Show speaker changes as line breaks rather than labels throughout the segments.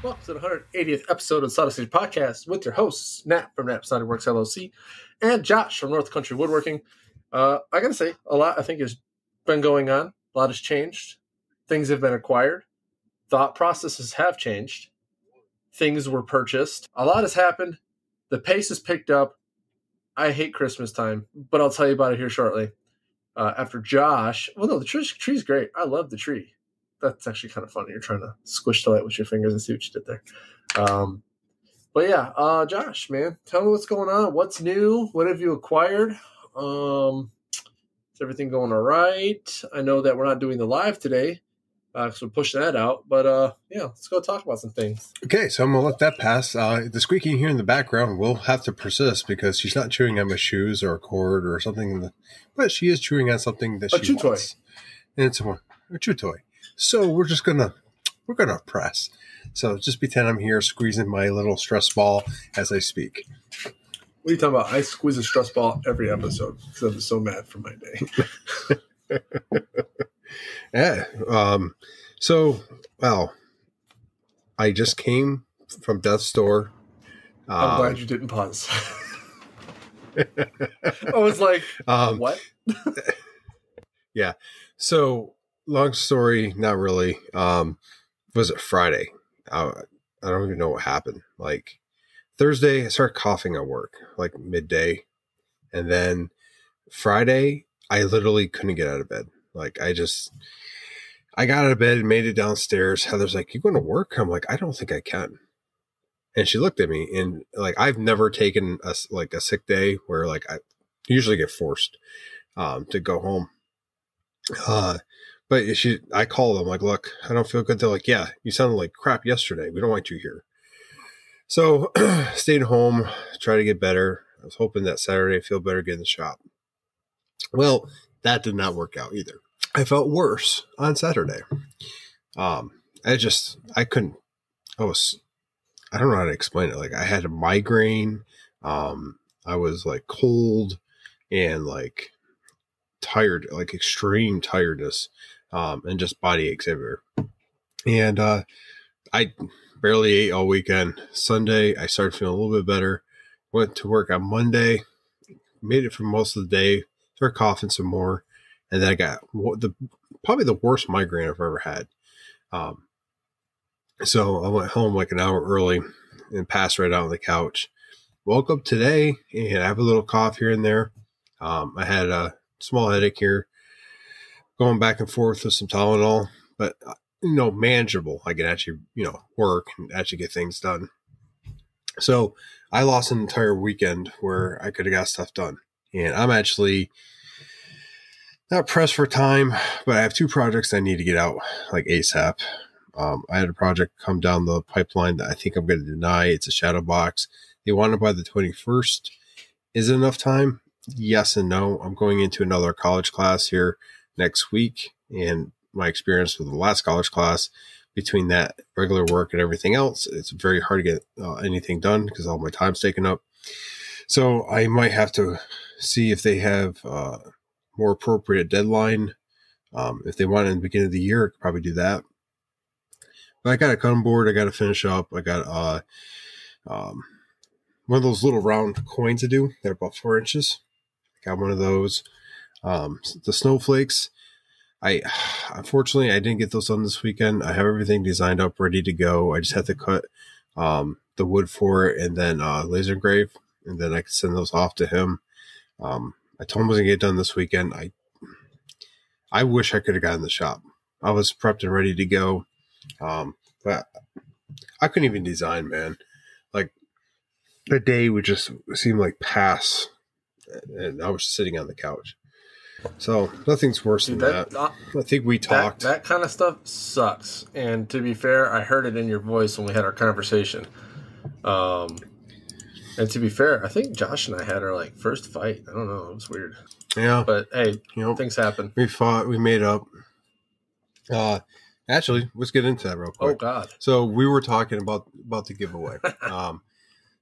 Welcome to the 180th episode of the Sawdustnationpodcast with your hosts, Nat from Nat Sonic Works LLC and Josh from North Country Woodworking. I gotta say, a lot I think has been going on. A lot has changed. Things have been acquired. Thought processes have changed. Things were purchased. A lot has happened. The pace has picked up. I hate Christmas time, but I'll tell you about it here shortly. After Josh, well, no, the tree's great. I love the tree. That's actually kind of funny. You're trying to squish the light with your fingers and see what you did there. But yeah, Josh, man, tell me what's going on. What's new? What have you acquired? Is everything going all right? I know that we're not doing the live today, so we're pushing that out. But yeah, let's go talk about some things.
Okay, so I'm going to let that pass. The squeaking here in the background will have to persist because she's not chewing on my shoes or a cord or something, but she is chewing on something that she wants. Toy. And it's a chew toy. So we're gonna press. So just pretend I'm here squeezing my little stress ball as I speak.
What are you talking about? I squeeze a stress ball every episode because I'm so mad for my day.
Yeah. Well, I just came from Death's Door.
I'm glad you didn't pause. I was like, what?
Yeah. So long story, not really. Was it Friday? I don't even know what happened. Like Thursday, I started coughing at work, like midday. And then Friday, I literally couldn't get out of bed. Like I got out of bed and made it downstairs. Heather's like, "You going to work?" I'm like, "I don't think I can." And she looked at me and like, I've never taken a sick day where like I usually get forced to go home. But I called them like, "Look, I don't feel good." They're like, "Yeah, you sounded like crap yesterday. We don't want you here." So stayed home, tried to get better. I was hoping that Saturday I'd feel better, get in the shop. Well, that did not work out either. I felt worse on Saturday. I don't know how to explain it. Like I had a migraine. I was like cold and like tired, like extreme tiredness. And just body aches everywhere. And I barely ate all weekend. Sunday, I started feeling a little bit better. Went to work on Monday, made it for most of the day, started coughing some more. And then I got probably the worst migraine I've ever had. So I went home like an hour early and passed right out on the couch. Woke up today and I have a little cough here and there. I had a small headache here. Going back and forth with some Tylenol, but, manageable. I can actually, work and actually get things done. So I lost an entire weekend where I could have got stuff done. And I'm actually not pressed for time, but I have two projects I need to get out like ASAP. I had a project come down the pipeline that I think I'm going to deny. It's a shadow box. They want it by the 21st. Is it enough time? Yes and no. I'm going into another college class here next week, and my experience with the last college class, between that regular work and everything else, it's very hard to get anything done because all my time's taken up. So I might have to see if they have more appropriate deadline. If they want it in the beginning of the year, I could probably do that. But I got a cutting board I got to finish up. I got one of those little round coins I do. They're about 4 inches. I got one of those. The snowflakes, unfortunately I didn't get those done this weekend. I have everything designed up, ready to go. I just have to cut the wood for it and then laser engrave, and then I can send those off to him. I told him I was gonna get it done this weekend. I wish I could have gotten in the shop. I was prepped and ready to go, but I couldn't even design, man. Like the day would just seem like pass, and I was sitting on the couch. So nothing's worse than that. I think we talked.
That kind of stuff sucks. And to be fair, I heard it in your voice when we had our conversation. And to be fair, I think Josh and I had our first fight. I don't know. It was weird.
Yeah.
But hey, things happen.
We fought. We made up. Actually, let's get into that real quick.
Oh God.
So we were talking about the giveaway.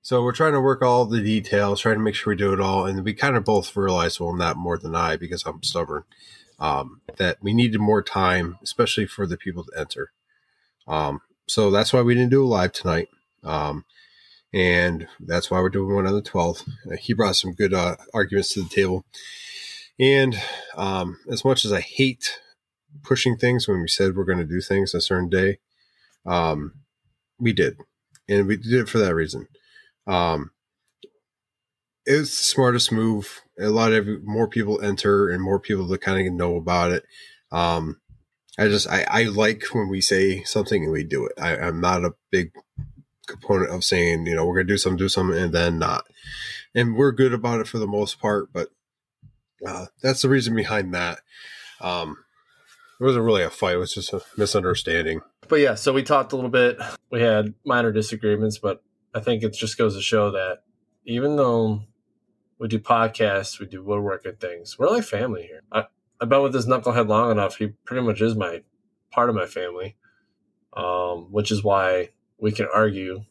So we're trying to work all the details, trying to make sure we do it all. And we kind of both realized, well, not more than I, because I'm stubborn, that we needed more time, especially for the people to enter. So that's why we didn't do a live tonight. And that's why we're doing one on the 12th. He brought some good arguments to the table. And as much as I hate pushing things when we said we're going to do things a certain day, we did. And we did it for that reason. It was the smartest move. More people enter and more people to kind of know about it. I like when we say something and we do it. I'm not a big component of saying, we're going to do something and then not. And we're good about it for the most part, but that's the reason behind that. It wasn't really a fight. It was just a misunderstanding.
But yeah, so we talked a little bit. We had minor disagreements, but I think it just goes to show that even though we do podcasts, we do woodworking things, we're like family here. I've been with this knucklehead long enough. He pretty much is part of my family, which is why we can argue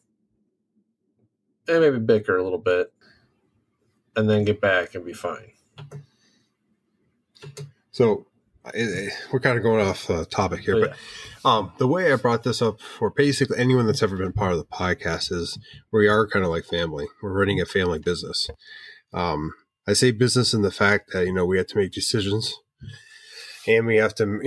and maybe bicker a little bit and then get back and be fine.
So we're kind of going off topic here, but the way I brought this up for basically anyone that's ever been part of the podcast is we are kind of like family. We're running a family business. I say business in the fact that, we have to make decisions and we have to,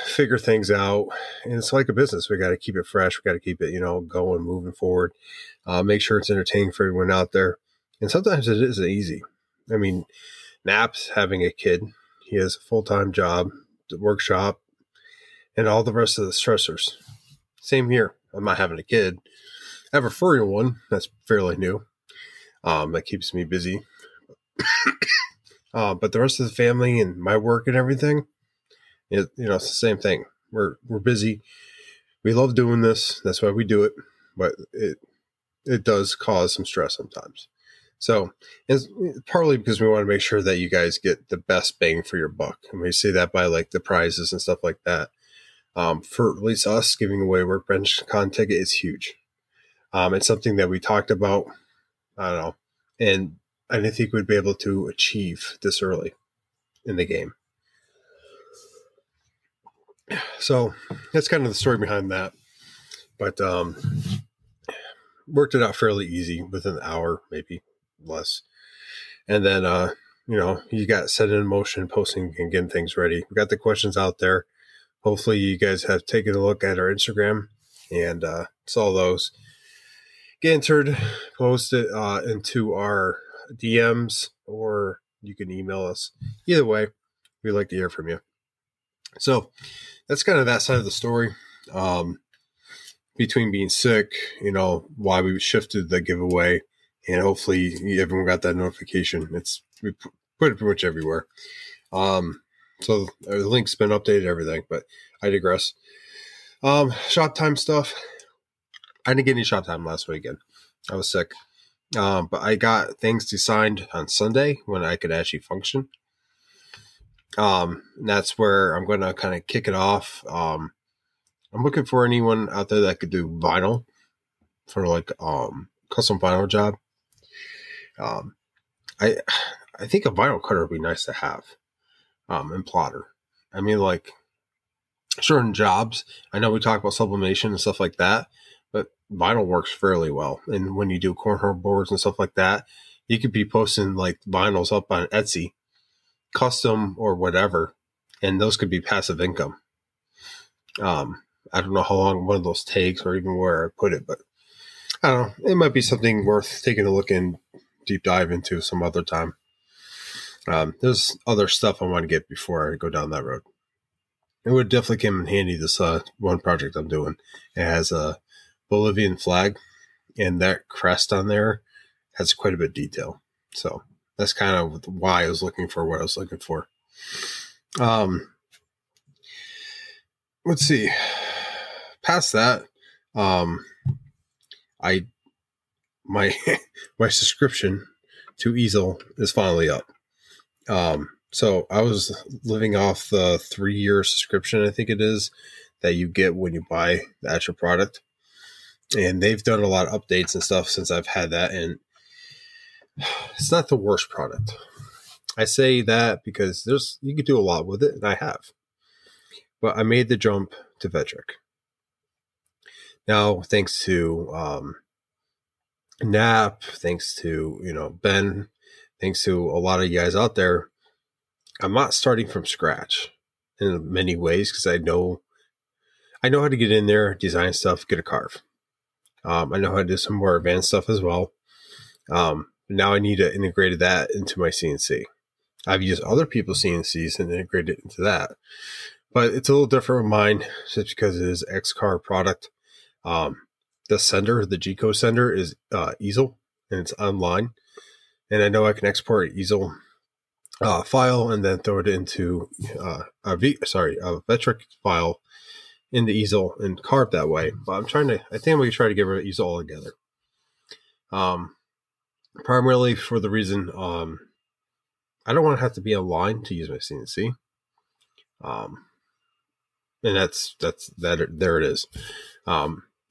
figure things out. And it's like a business. We got to keep it fresh. We got to keep it, going, moving forward, make sure it's entertaining for everyone out there. And sometimes it isn't easy. I mean, Nap's having a kid. He has a full-time job, the workshop, and all the rest of the stressors. Same here. I'm not having a kid. I have a furry one that's fairly new. That keeps me busy. But the rest of the family and my work and everything, it's the same thing. We're busy. We love doing this. That's why we do it. But it does cause some stress sometimes. So it's partly because we want to make sure that you guys get the best bang for your buck. And we say that by like the prizes and stuff like that. For at least us, giving away Workbench Con ticket is huge. It's something that we talked about. I don't know. And I didn't think we'd be able to achieve this early in the game. So that's kind of the story behind that. But worked it out fairly easy within an hour, maybe less. And then, you got set in motion, posting and getting things ready. We got the questions out there. Hopefully you guys have taken a look at our Instagram and saw those. Get entered, post it into our DMs, or you can email us. Either way, we'd like to hear from you. So that's kind of that side of the story. Between being sick, why we shifted the giveaway, and hopefully everyone got that notification. We put it pretty much everywhere. So the link's been updated, everything, but I digress. Shop time stuff. I didn't get any shop time last weekend. I was sick. But I got things designed on Sunday when I could actually function. And that's where I'm going to kind of kick it off. I'm looking for anyone out there that could do vinyl for like custom vinyl job. I think a vinyl cutter would be nice to have. And plotter. I mean, like certain jobs, I know we talk about sublimation and stuff like that, but vinyl works fairly well. And when you do cornhole boards and stuff like that, you could be posting like vinyls up on Etsy, custom or whatever, and those could be passive income. I don't know how long one of those takes or even where I put it, but I don't know. It might be something worth taking a look and deep dive into some other time. There's other stuff I want to get before I go down that road. It would definitely come in handy, this one project I'm doing. It has a Bolivian flag, and that crest on there has quite a bit of detail. So that's kind of why I was looking for what I was looking for. Let's see. Past that, my subscription to Easel is finally up. So I was living off the 3-year subscription, I think it is, that you get when you buy the actual product. And they've done a lot of updates and stuff since I've had that. And it's not the worst product. I say that because you can do a lot with it, and I have. But I made the jump to Vectric. Now, thanks to Nap, thanks to, Ben, thanks to a lot of you guys out there, I'm not starting from scratch in many ways because I know how to get in there, design stuff, get a carve. I know how to do some more advanced stuff as well. Now I need to integrate that into my CNC. I've used other people's CNCs and integrated it into that. But it's a little different with mine just because it is X-Carve product. The sender, the G-code sender is easel, and it's online. And I know I can export an easel file and then throw it into a Vectric file in the easel and carve that way. But I think I'm going to try to get rid of easel altogether. Primarily for the reason I don't want to have to be online to use my CNC. And that's there it is.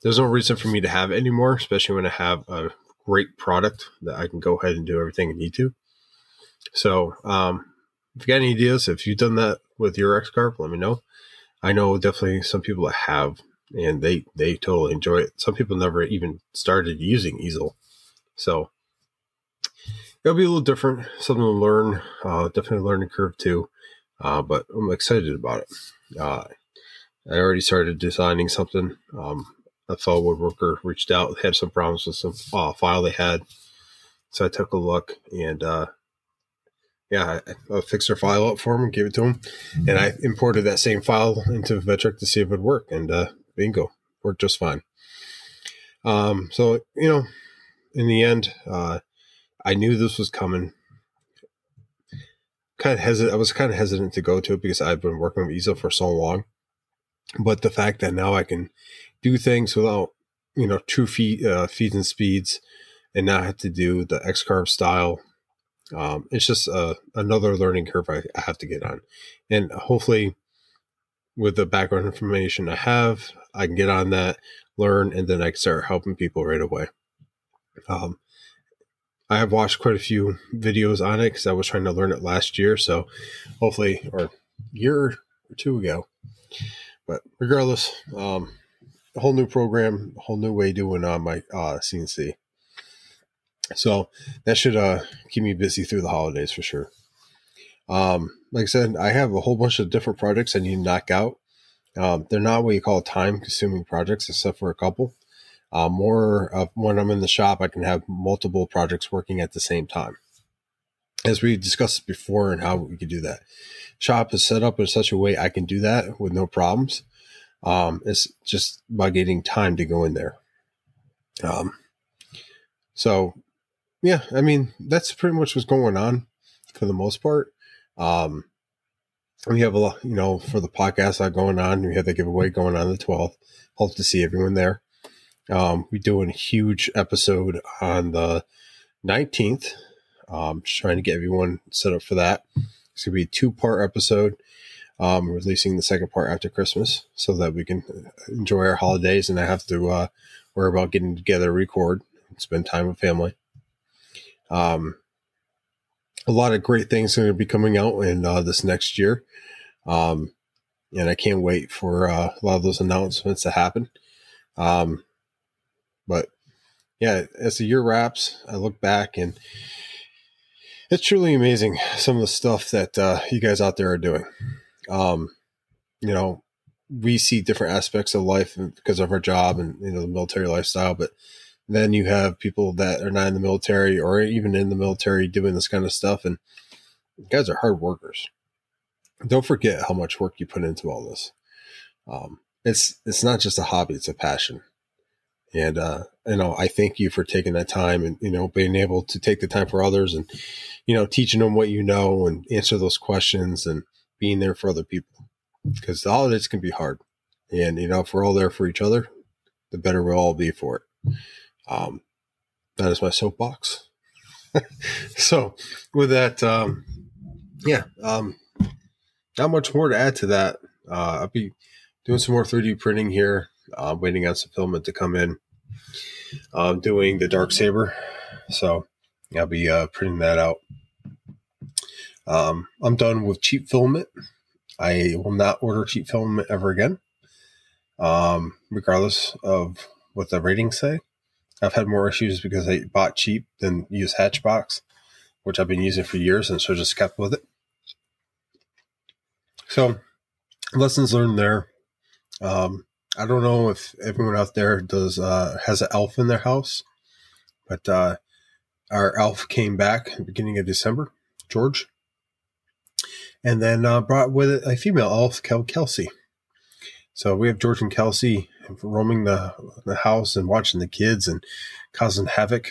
There's no reason for me to have it anymore, especially when I have a great product that I can go ahead and do everything I need to. So, if you got any ideas, if you've done that with your X-Carve, let me know. I know definitely some people that have, and they totally enjoy it. Some people never even started using easel. So, it'll be a little different, something to learn, definitely a learning curve too. But I'm excited about it. I already started designing something. A fellow woodworker reached out, had some problems with some file they had. So I took a look and, I fixed their file up for him and gave it to him. And I imported that same file into Vectric to see if it would work. And bingo, worked just fine. So, in the end, I knew this was coming. I was kind of hesitant to go to it because I've been working with easel for so long. But the fact that now I can do things without, true feeds and speeds and not have to do the X-Carve style, it's just another learning curve I have to get on. And hopefully with the background information I have, I can get on that, learn, and then I can start helping people right away. I have watched quite a few videos on it because I was trying to learn it last year. So hopefully, or a year or two ago. But regardless, a whole new program, a whole new way of doing my CNC. So that should keep me busy through the holidays for sure. Like I said, I have a whole bunch of different projects I need to knock out. They're not what you call time-consuming projects, except for a couple. More of when I'm in the shop, I can have multiple projects working at the same time. As we discussed before and how we could do that. Shop is set up in such a way I can do that with no problems. It's just about getting time to go in there. So yeah, I mean, that's pretty much what's going on for the most part. We have a lot, for the podcast going on. We have the giveaway going on the 12th. Hope to see everyone there. We're doing a huge episode on the 19th. Just trying to get everyone set up for that. It's going to be a 2-part episode. Releasing the second part after Christmas so that we can enjoy our holidays and I have to worry about getting together, record, and spend time with family. A lot of great things are going to be coming out in this next year. And I can't wait for a lot of those announcements to happen. But yeah, as the year wraps, I look back and it's truly amazing some of the stuff that you guys out there are doing. We see different aspects of life because of our job and, the military lifestyle, but then you have people that are not in the military or even in the military doing this kind of stuff. And you guys are hard workers. Don't forget how much work you put into all this. It's not just a hobby, it's a passion. And, I thank you for taking that time and, being able to take the time for others and, teaching them what you know and answer those questions and being there for other people. Because the holidays can be hard. And, if we're all there for each other, the better we'll all be for it. That is my soapbox. So with that, not much more to add to that. I'll be doing some more 3D printing here. Waiting on some filament to come in. Doing the Dark Saber. So I'll be printing that out. I'm done with cheap filament. I will not order cheap filament ever again. regardless of what the ratings say. I've had more issues because I bought cheap than used Hatchbox, which I've been using for years, and so just kept with it. So, lessons learned there. I don't know if everyone out there has an elf in their house, but our elf came back at the beginning of December, George, and then brought with it a female elf, Kelsey. So we have George and Kelsey roaming the house and watching the kids and causing havoc.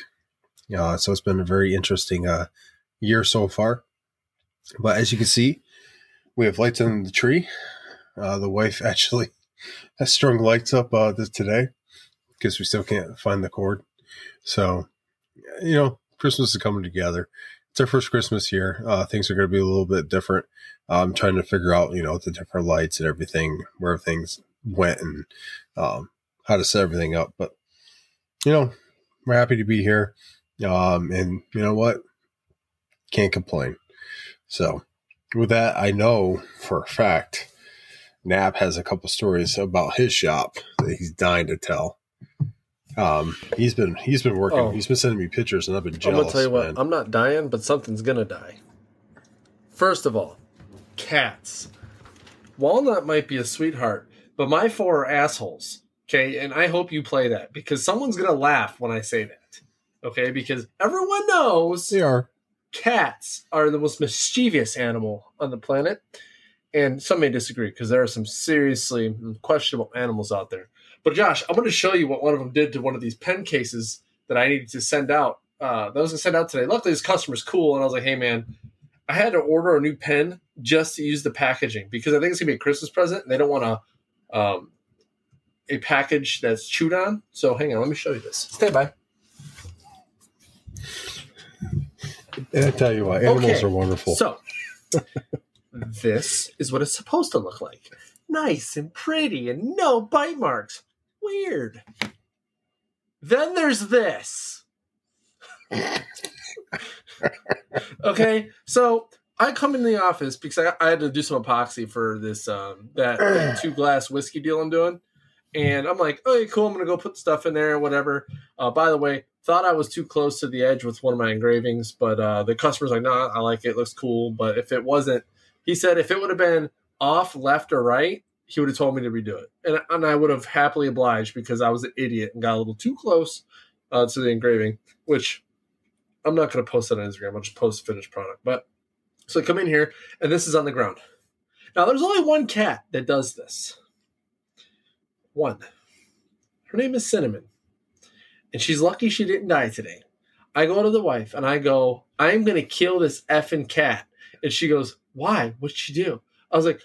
So it's been a very interesting year so far. But as you can see, we have lights in the tree. The wife actually has strung lights up today because we still can't find the cord. So, Christmas is coming together. It's our first Christmas here. Things are going to be a little bit different. I'm trying to figure out, the different lights and everything, where things went and how to set everything up. But, we're happy to be here. And you know what? Can't complain. So with that, I know for a fact Nap has a couple stories about his shop that he's dying to tell. He's been working. Oh. He's been sending me pictures, and I've been jealous.
I'm gonna tell you what. I'm not dying, but something's gonna die. First of all, cats. Walnut might be a sweetheart, but my 4 are assholes. Okay, and I hope you play that because someone's gonna laugh when I say that. Okay, because everyone knows
they are.
Cats are the most mischievous animal on the planet, and some may disagree because there are some seriously questionable animals out there. But Josh, I'm going to show you what one of them did to one of these pen cases that I needed to send out. That was going to send out today. Luckily, this customer's cool, and I was like, hey, man, I had to order a new pen just to use the packaging because I think it's going to be a Christmas present, and they don't want a package that's chewed on. So hang on, let me show you this. Stay by.
And I tell you what, animals are wonderful.
So this is what it's supposed to look like. Nice and pretty and no bite marks. Weird. Then there's this. Okay, so I come in the office because I had to do some epoxy for this that 2-glass whiskey deal I'm doing. And I'm like, okay, cool, I'm going to go put stuff in there, whatever. By the way, thought I was too close to the edge with one of my engravings, but the customer's like, no, I like it. It looks cool. But if it wasn't, he said if it would have been off, left, or right, he would have told me to redo it. And I would have happily obliged because I was an idiot and got a little too close to the engraving, which I'm not going to post that on Instagram. I'll just post the finished product. But so I come in here, and this is on the ground. Now, there's only one cat that does this. One. Her name is Cinnamon. And she's lucky she didn't die today. I go to the wife, and I go, I'm going to kill this effing cat. And she goes, why? What'd she do? I was like,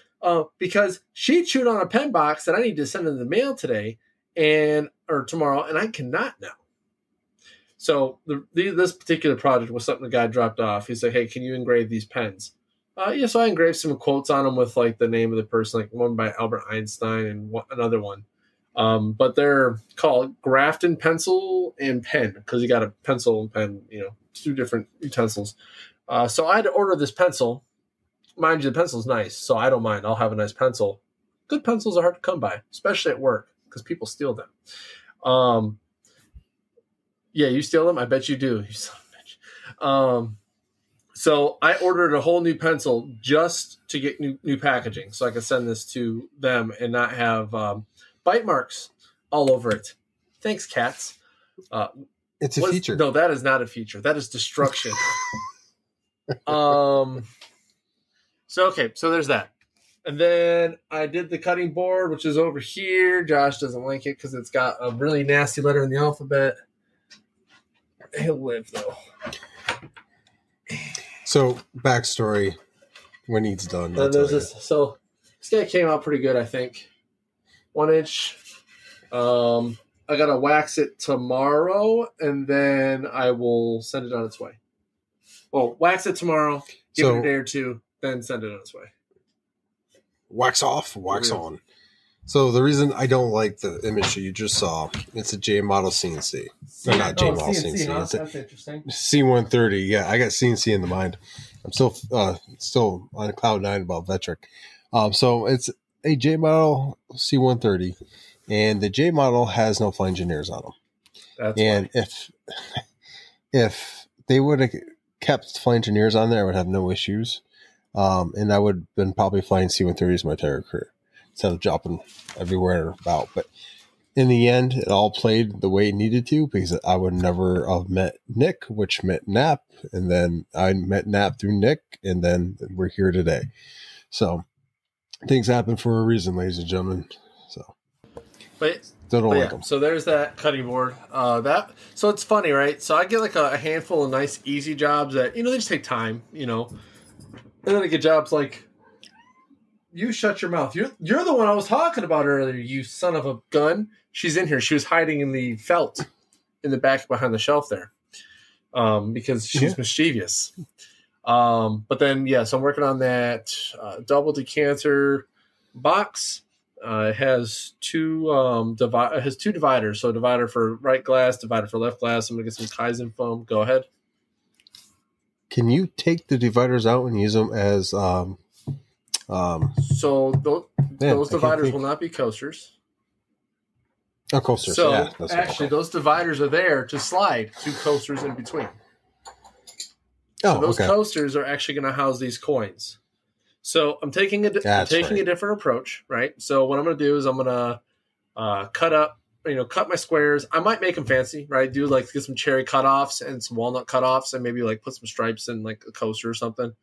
because she chewed on a pen box that I need to send in the mail today or tomorrow, and I cannot now. So this particular project was something the guy dropped off. He said, hey, can you engrave these pens? Yeah, so I engraved some quotes on them with like the name of the person, like one by Albert Einstein and another one. But they're called Grafton pencil and pen because you got a pencil and pen, 2 different utensils. So I had to order this pencil. Mind you, the pencil's nice, so I don't mind. I'll have a nice pencil. Good pencils are hard to come by, especially at work because people steal them. Yeah, you steal them? I bet you do. You son of a bitch. So I ordered a whole new pencil just to get new packaging so I could send this to them and not have bite marks all over it. Thanks, cats.
It's a feature.
No, that is not a feature. That is destruction. So there's that. And then I did the cutting board, which is over here. Josh doesn't like it because it's got a really nasty letter in the alphabet. He'll live, though.
So, backstory when he's done.
There's this. So, this guy came out pretty good, I think. 1 inch. I got to wax it tomorrow, and then I will send it on its way. Well, wax it tomorrow, give it a day or 2, then send it on its way.
Wax off, wax on. So the reason I don't like the image that you just saw, it's a J model CNC. Or not J model CNC.
Huh? That's interesting.
C130. Yeah, I got CNC in the mind. I'm still on cloud 9 about Vectric. So it's a J model C130. and the J model has no flange veneers on them.
That's
and
why.
if they would have kept flange veneers on there, I would have no issues. And I would have been probably flying C-130s my entire career instead of dropping everywhere about. But in the end, it all played the way it needed to, because I would never have met Nick, which met Nap, and then I met Nap through Nick, and then we're here today. So things happen for a reason, ladies and gentlemen. So,
But
don't like them.
So there's that cutting board. So it's funny, right? So I get like a handful of nice, easy jobs that, they just take time, and then I get jobs like, you shut your mouth. You're the one I was talking about earlier, you son of a gun. She's in here. She was hiding in the felt in the back behind the shelf there, because she's mischievous. But then, so I'm working on that double decanter box. It has two dividers. So a divider for right glass, divider for left glass. I'm gonna get some Kaizen foam. Go ahead.
Can you take the dividers out and use them as
so those dividers will not be coasters.
Oh, coasters.
So
yeah,
actually, those dividers are there to slide two coasters in between. So those coasters are actually going to house these coins. So I'm taking a different approach, right? So what I'm going to do is I'm going to cut my squares. I might make them fancy, right? Do like get some cherry cutoffs and some walnut cutoffs, and maybe like put some stripes in like a coaster or something.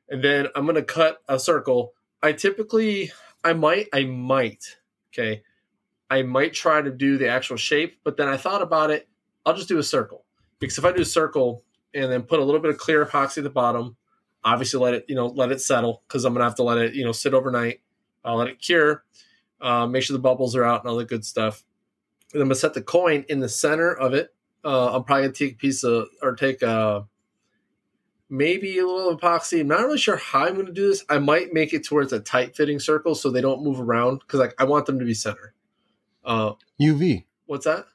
And then I'm going to cut a circle. I might try to do the actual shape, but then I thought about it. I'll just do a circle, because if I do a circle and then put a little bit of clear epoxy at the bottom, obviously let it settle, because I'm going to have to let it, sit overnight. I'll let it cure, make sure the bubbles are out and all the good stuff. And I'm going to set the coin in the center of it. I'm probably going to take maybe a little epoxy. I'm not really sure how I'm going to do this. I might make it towards a tight fitting circle so they don't move around, because I want them to be center.
UV.
What's that?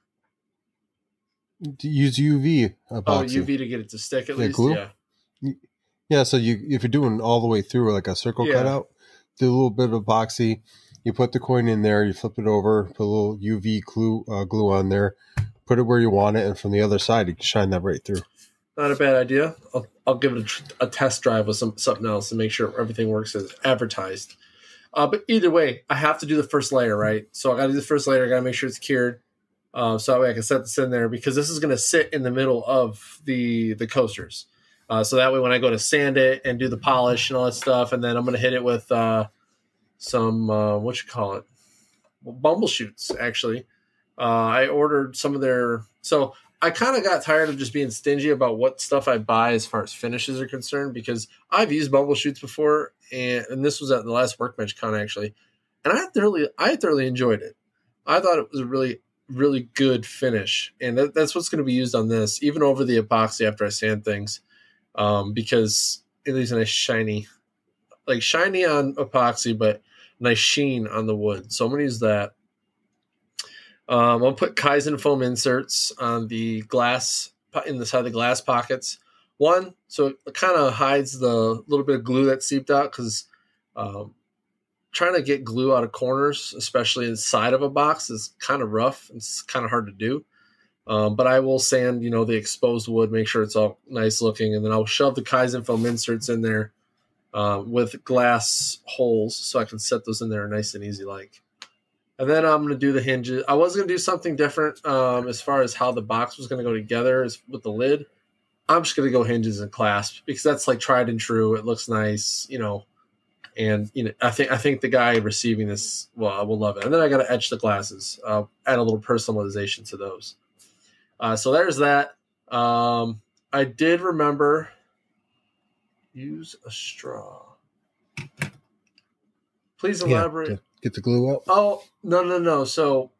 Use UV epoxy.
Oh, UV to get it to stick at least.
Glue?
Yeah.
Yeah. So if you're doing all the way through like a circle cutout, do a little bit of epoxy. You put the coin in there. You flip it over. Put a little UV glue on there. Put it where you want it, and from the other side, you can shine that right through.
Not a bad idea. I'll give it a test drive with something else and make sure everything works as advertised. But either way, I have to do the first layer, right? So I got to do the first layer. I got to make sure it's cured. So that way I can set this in there, because this is going to sit in the middle of the coasters. So that way when I go to sand it and do the polish and all that stuff, and then I'm going to hit it with some, bumble shoots, actually. I ordered some of their... So I kind of got tired of just being stingy about what stuff I buy as far as finishes are concerned, because I've used bumble shoots before, and this was at the last Workbench Con, actually, and I thoroughly enjoyed it. I thought it was a really, really good finish, and that's what's going to be used on this, even over the epoxy after I sand things, because it leaves a nice shiny on epoxy, but nice sheen on the wood. So I'm going to use that. I'll put Kaizen foam inserts on the glass, in the side of the glass pockets. One, so it kind of hides the little bit of glue that seeped out, because trying to get glue out of corners, especially inside of a box, is kind of rough. It's kind of hard to do. But I will sand, the exposed wood, make sure it's all nice looking, and then I'll shove the Kaizen foam inserts in there with glass holes, so I can set those in there nice and easy like. And then I'm going to do the hinges. I was going to do something different as far as how the box was going to go together with the lid. I'm just going to go hinges and clasps, because that's like tried and true. It looks nice, and I think the guy receiving this will love it. And then I got to etch the glasses, add a little personalization to those. So there's that. I did remember, use a straw. Please elaborate.
Yeah, get the glue up.
Oh, no. So,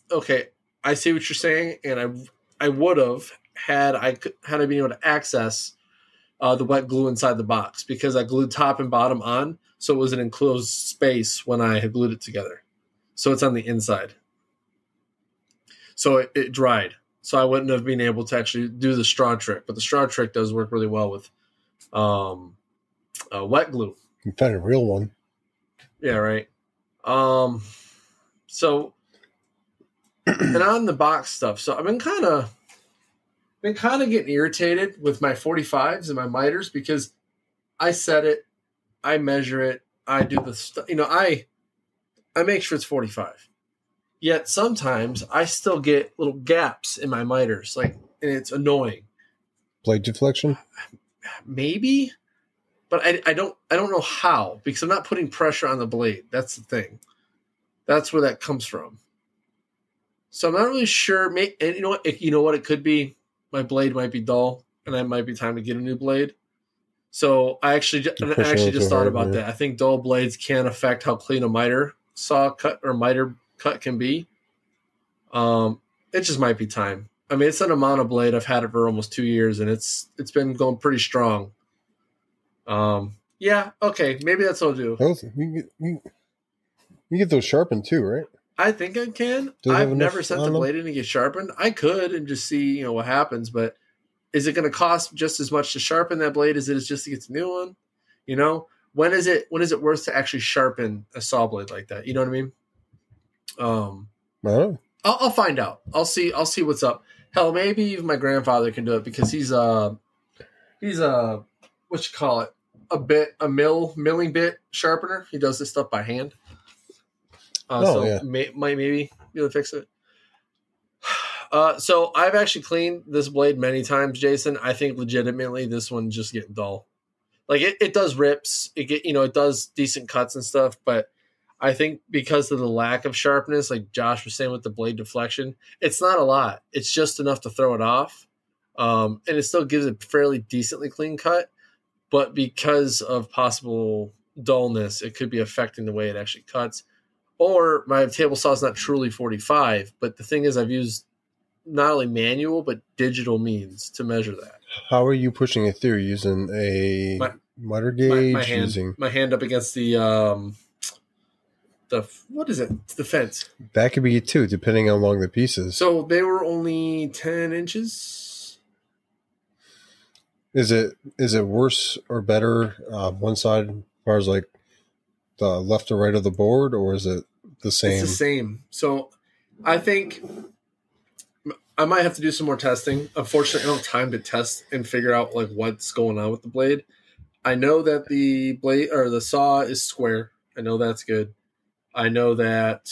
okay, I see what you're saying, and I would have had I been able to access the wet glue inside the box, because I glued top and bottom on, so it was an enclosed space when I had glued it together. So it's on the inside. So it dried. So I wouldn't have been able to actually do the straw trick, but the straw trick does work really well with wet glue.
You found a real one.
Yeah, right. So And on the box stuff, so I've been kind of getting irritated with my 45s and my miters because I set it, I measure it, I do the stuff. I make sure it's 45. Yet sometimes I still get little gaps in my miters, and it's annoying.
Blade deflection?
Maybe, but I don't know how, because I'm not putting pressure on the blade. That's the thing. That's where that comes from. So I'm not really sure. And you know what? It could be my blade might be dull, and it might be time to get a new blade. So I actually just thought about that. I think dull blades can affect how clean a miter saw cut or miter cut can be. It just might be time. I mean, it's an amount of blade. I've had it for almost 2 years, and it's been going pretty strong. Yeah, okay, maybe that's what I'll do.
You get those sharpened too, right?
I think I can. I've never sent the blade in to get sharpened. I could and just see, what happens, but is it going to cost just as much to sharpen that blade as it is just to get the new one? When is it worth to actually sharpen a saw blade like that? You know what I mean? I'll find out. I'll see what's up. Hell, maybe even my grandfather can do it because he's what you call it? A milling bit sharpener. He does this stuff by hand. Maybe be able to fix it. So I've actually cleaned this blade many times, Jason. I think legitimately this one's just getting dull. Like it does rips. It does decent cuts and stuff, but I think because of the lack of sharpness, like Josh was saying with the blade deflection, it's not a lot. It's just enough to throw it off. And it still gives a fairly decently clean cut, but because of possible dullness, it could be affecting the way it actually cuts. Or my table saw is not truly 45, but the thing is I've used not only manual, but digital means to measure that.
How are you pushing it through? Using a miter gauge?
My hand up against the what is it? The fence.
That could be too, depending on how long the piece is.
So they were only 10 inches.
Is it worse or better one side as far as like the left or right of the board, or is it the same?
It's the same. So I think I might have to do some more testing. Unfortunately, I don't have time to test and figure out like what's going on with the blade. I know that the blade or the saw is square. I know that's good. I know that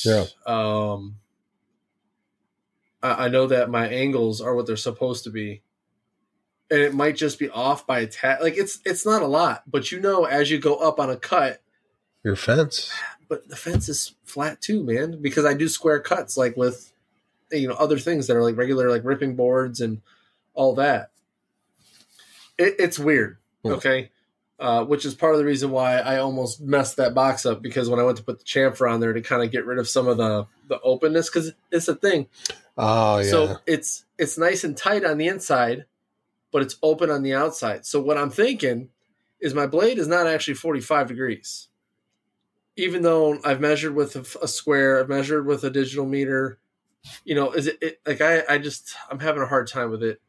I know that my angles are what they're supposed to be. And it might just be off by a tad. Like it's not a lot, but as you go up on a cut,
your fence.
But the fence is flat too, man, because I do square cuts like with other things that are like regular like ripping boards and all that. It's weird, okay? Which is part of the reason why I almost messed that box up, because when I went to put the chamfer on there to kind of get rid of some of the openness, because it's a thing.
Oh, yeah.
So it's nice and tight on the inside, but it's open on the outside. So what I'm thinking is my blade is not actually 45 degrees. Even though I've measured with a square, I've measured with a digital meter, is it like I'm having a hard time with it.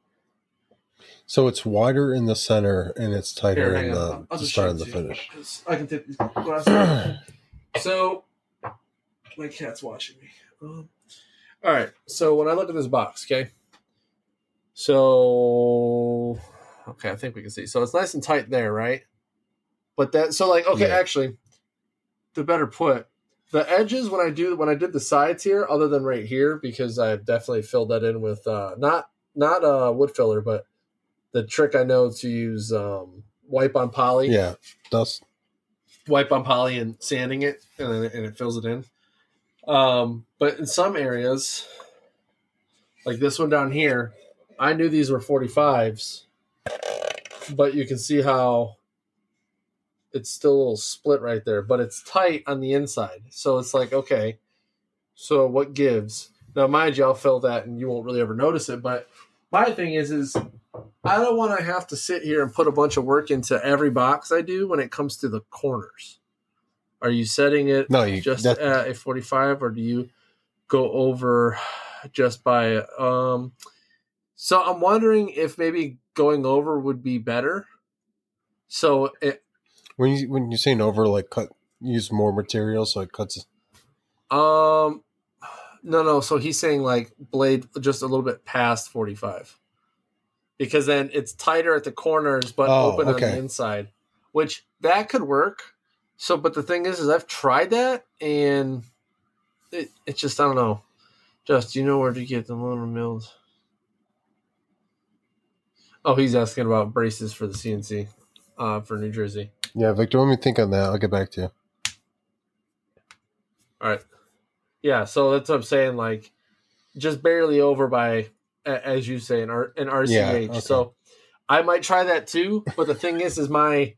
So it's wider in the center and it's tighter in the start of the finish.
I can take these glasses. So my cat's watching me. All right. So when I look at this box, okay. So I think we can see. So it's nice and tight there, right? But actually, to better put, the edges when I did the sides here, other than right here, because I definitely filled that in with not wood filler, but the trick I know to use wipe on poly.
Yeah, dust.
Wipe on poly and sanding it, and it fills it in. But in some areas, like this one down here, I knew these were 45s, but you can see how it's still a little split right there, but it's tight on the inside. So it's like, okay, so what gives? Now, mind you, I'll fill that and you won't really ever notice it, but my thing is I don't want to have to sit here and put a bunch of work into every box I do when it comes to the corners. Are you setting it at a 45, or do you go over just by so I'm wondering if maybe going over would be better. So
when you're saying over, like use more material so it cuts.
No, No. So he's saying like blade just a little bit past 45. Because then it's tighter at the corners but open on the inside. Which that could work. So, but the thing is I've tried that and it just, I don't know. Just, do you know where to get the aluminum mills? Oh, he's asking about braces for the CNC for New Jersey.
Yeah, Victor, let me think on that. I'll get back to you.
All right. Yeah, so that's what I'm saying. Like, just barely over by, as you say, an RCH. Yeah, okay. So I might try that too. But the thing is the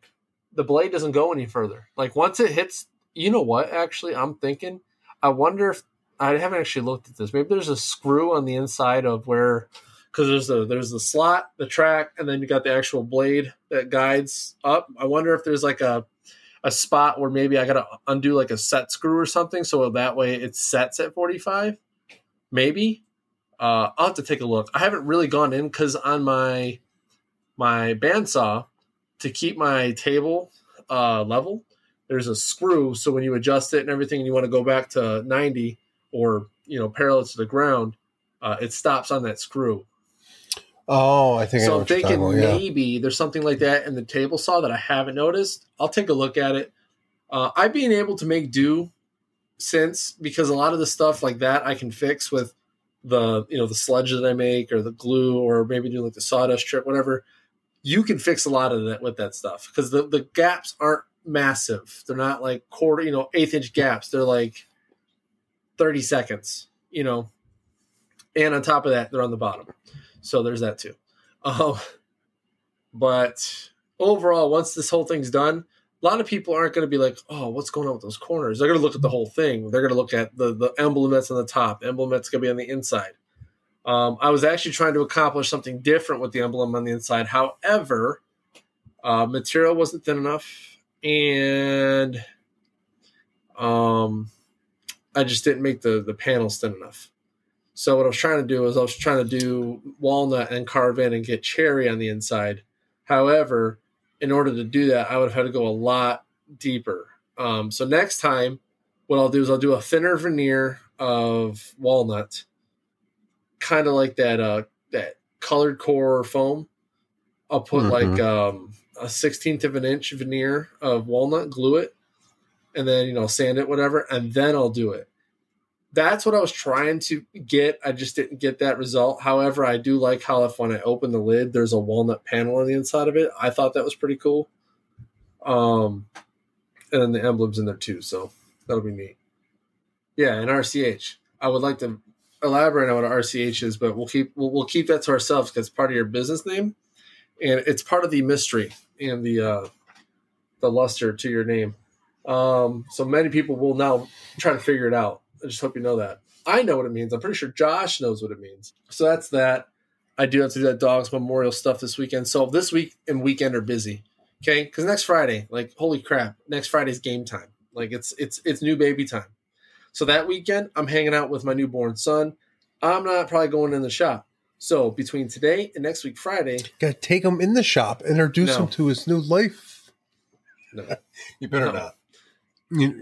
blade doesn't go any further. Like, once it hits, you know what? Actually, I'm thinking, I wonder if I haven't actually looked at this. Maybe there's a screw on the inside of where. Because there's the slot, the track, and then you got the actual blade that guides up. I wonder if there's like a spot where maybe I got to undo like a set screw or something, so that way it sets at 45. Maybe. I'll have to take a look. I haven't really gone in because on my bandsaw, to keep my table level, there's a screw. So when you adjust it and everything, and you want to go back to 90 or parallel to the ground, it stops on that screw.
Oh, I think
so. I'm thinking maybe there's something like that in the table saw that I haven't noticed. I'll take a look at it. I've been able to make do since, because a lot of the stuff like that I can fix with the sludge that I make or the glue, or maybe do like the sawdust strip, whatever. You can fix a lot of that with that stuff because the gaps aren't massive. They're not like eighth inch gaps. They're like 30 seconds, and on top of that, they're on the bottom. So there's that too. But overall, once this whole thing's done, a lot of people aren't going to be like, oh, what's going on with those corners? They're going to look at the whole thing. They're going to look at the emblem that's on the top. The emblem that's going to be on the inside. I was actually trying to accomplish something different with the emblem on the inside. However, material wasn't thin enough, and I just didn't make the panels thin enough. So what I was trying to do is do walnut and carve in and get cherry on the inside. However, in order to do that, I would have had to go a lot deeper. So next time, what I'll do is I'll do a thinner veneer of walnut, kind of like that colored core foam. I'll put like a 1/16 of an inch veneer of walnut, glue it, and then sand it, whatever, and then I'll do it. That's what I was trying to get. I just didn't get that result. However, I do like how when I open the lid, there's a walnut panel on the inside of it. I thought that was pretty cool. And then the emblem's in there too, so that'll be neat. Yeah, and RCH. I would like to elaborate on what RCH is, but we'll keep that to ourselves because it's part of your business name, and it's part of the mystery and the luster to your name. So many people will now try to figure it out. I just hope you know that. I know what it means. I'm pretty sure Josh knows what it means. So that's that. I do have to do that Dogs Memorial stuff this weekend. So this week and weekend are busy. Okay? Because next Friday, like, holy crap, next Friday's game time. Like, it's new baby time. So that weekend, I'm hanging out with my newborn son. I'm not probably going in the shop. So between today and next week, Friday.
Got to take him in the shop, introduce him to his new life.
No.
You better not.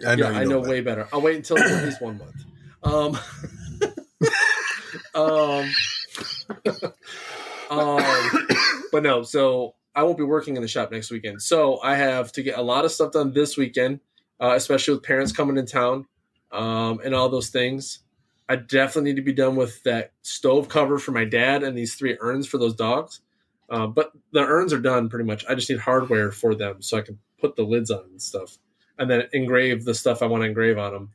I know way better. I'll wait until at least 1 month. But no, so I won't be working in the shop next weekend. So I have to get a lot of stuff done this weekend, especially with parents coming in town, and all those things. I definitely need to be done with that stove cover for my dad and these 3 urns for those dogs. But the urns are done pretty much. I just need hardware for them so I can put the lids on and stuff. And then engrave the stuff I want to engrave on them.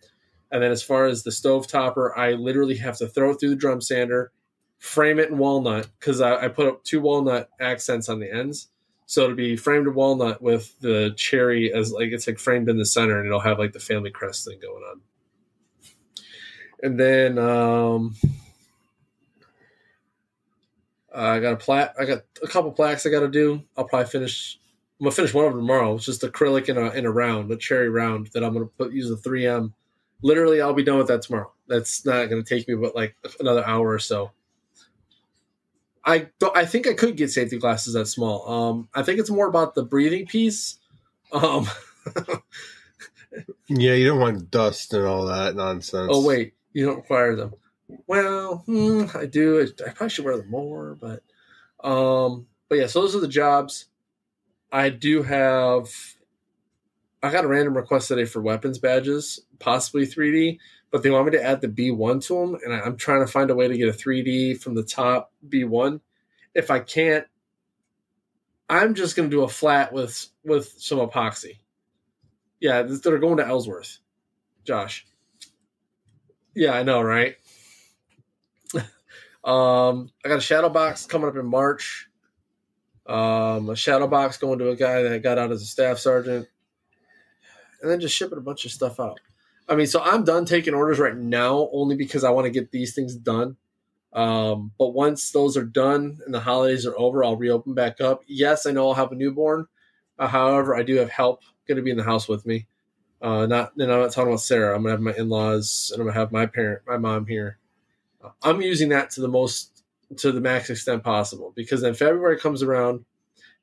And then as far as the stove topper, I literally have to throw it through the drum sander, frame it in walnut, because I put up 2 walnut accents on the ends. So it'll be framed in walnut with the cherry as like it's like framed in the center, and it'll have like the family crest thing going on. And then I got a couple plaques I got to do. I'm gonna finish one of them tomorrow. It's just acrylic in a round, a cherry round that I'm gonna use a 3M. Literally, I'll be done with that tomorrow. That's not gonna take me but like another hour or so. I think I could get safety glasses that small. I think it's more about the breathing piece.
Yeah, you don't want dust and all that nonsense.
Oh wait, you don't require them. Well, I do. I probably should wear them more, but yeah. So those are the jobs. I do have. I got a random request today for weapons badges, possibly 3D, but they want me to add the B1 to them, and I'm trying to find a way to get a 3D from the top B1. If I can't, I'm just going to do a flat with some epoxy. Yeah, they're going to Ellsworth, Josh. Yeah, I know, right? I got a shadow box coming up in March. A shadow box going to a guy that got out as a staff sergeant, and then just shipping a bunch of stuff out. I mean, so I'm done taking orders right now only because I want to get these things done. But once those are done and the holidays are over, I'll reopen back up. Yes, I know I'll have a newborn. However, I do have help going to be in the house with me. I'm not talking about Sarah. I'm going to have my in-laws and I'm going to have my mom here. I'm using that to the max extent possible because then February comes around.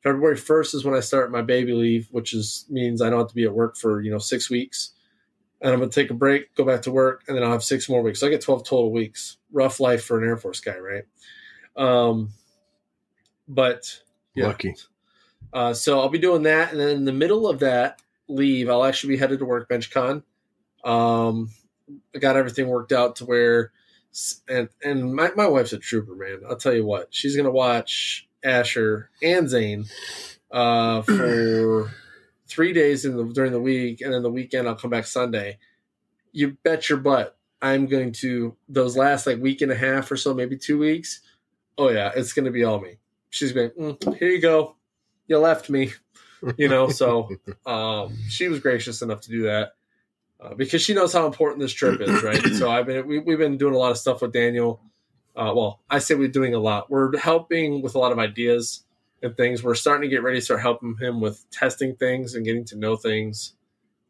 February 1st is when I start my baby leave, which means I don't have to be at work for 6 weeks. And I'm going to take a break, go back to work, and then I'll have 6 more weeks. So I get 12 total weeks. Rough life for an Air Force guy, right? But yeah.
Lucky.
So I'll be doing that. And then in the middle of that leave, I'll actually be headed to Workbench Con. I got everything worked out to where and my wife's a trooper, man. I'll tell you what. She's going to watch Asher and Zane for 3 days during the week, and then the weekend I'll come back Sunday. You bet your butt I'm going to, those last week and a half or so, maybe 2 weeks. Oh yeah, it's going to be all me. She's going, here you go. You left me, so she was gracious enough to do that because she knows how important this trip is, right? So we've been doing a lot of stuff with Daniel. Well, I say we're doing a lot. We're helping with a lot of ideas and things. We're starting to get ready to start helping him with testing things and getting to know things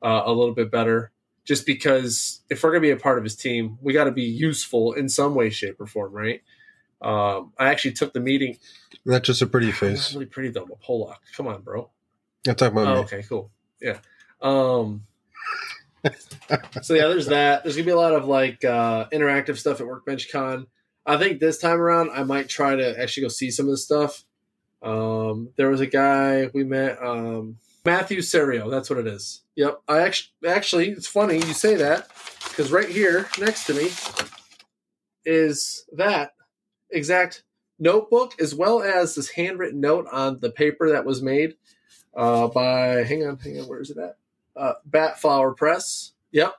a little bit better. Just because if we're going to be a part of his team, we got to be useful in some way, shape, or form, right? I actually took the meeting.
Not just a pretty face.
That's really pretty though. A Pollock. Come on, bro.
I'm talking about me.
Okay, cool. Yeah. So yeah, there's that. There's gonna be a lot of interactive stuff at Workbench Con. I think this time around I might try to actually go see some of the stuff. There was a guy we met, Matthew Serio. That's what it is. Yep. I actually, it's funny you say that because right here next to me is that exact notebook as well as this handwritten note on the paper that was made by, hang on, where is it at? Bat Flower Press. Yep.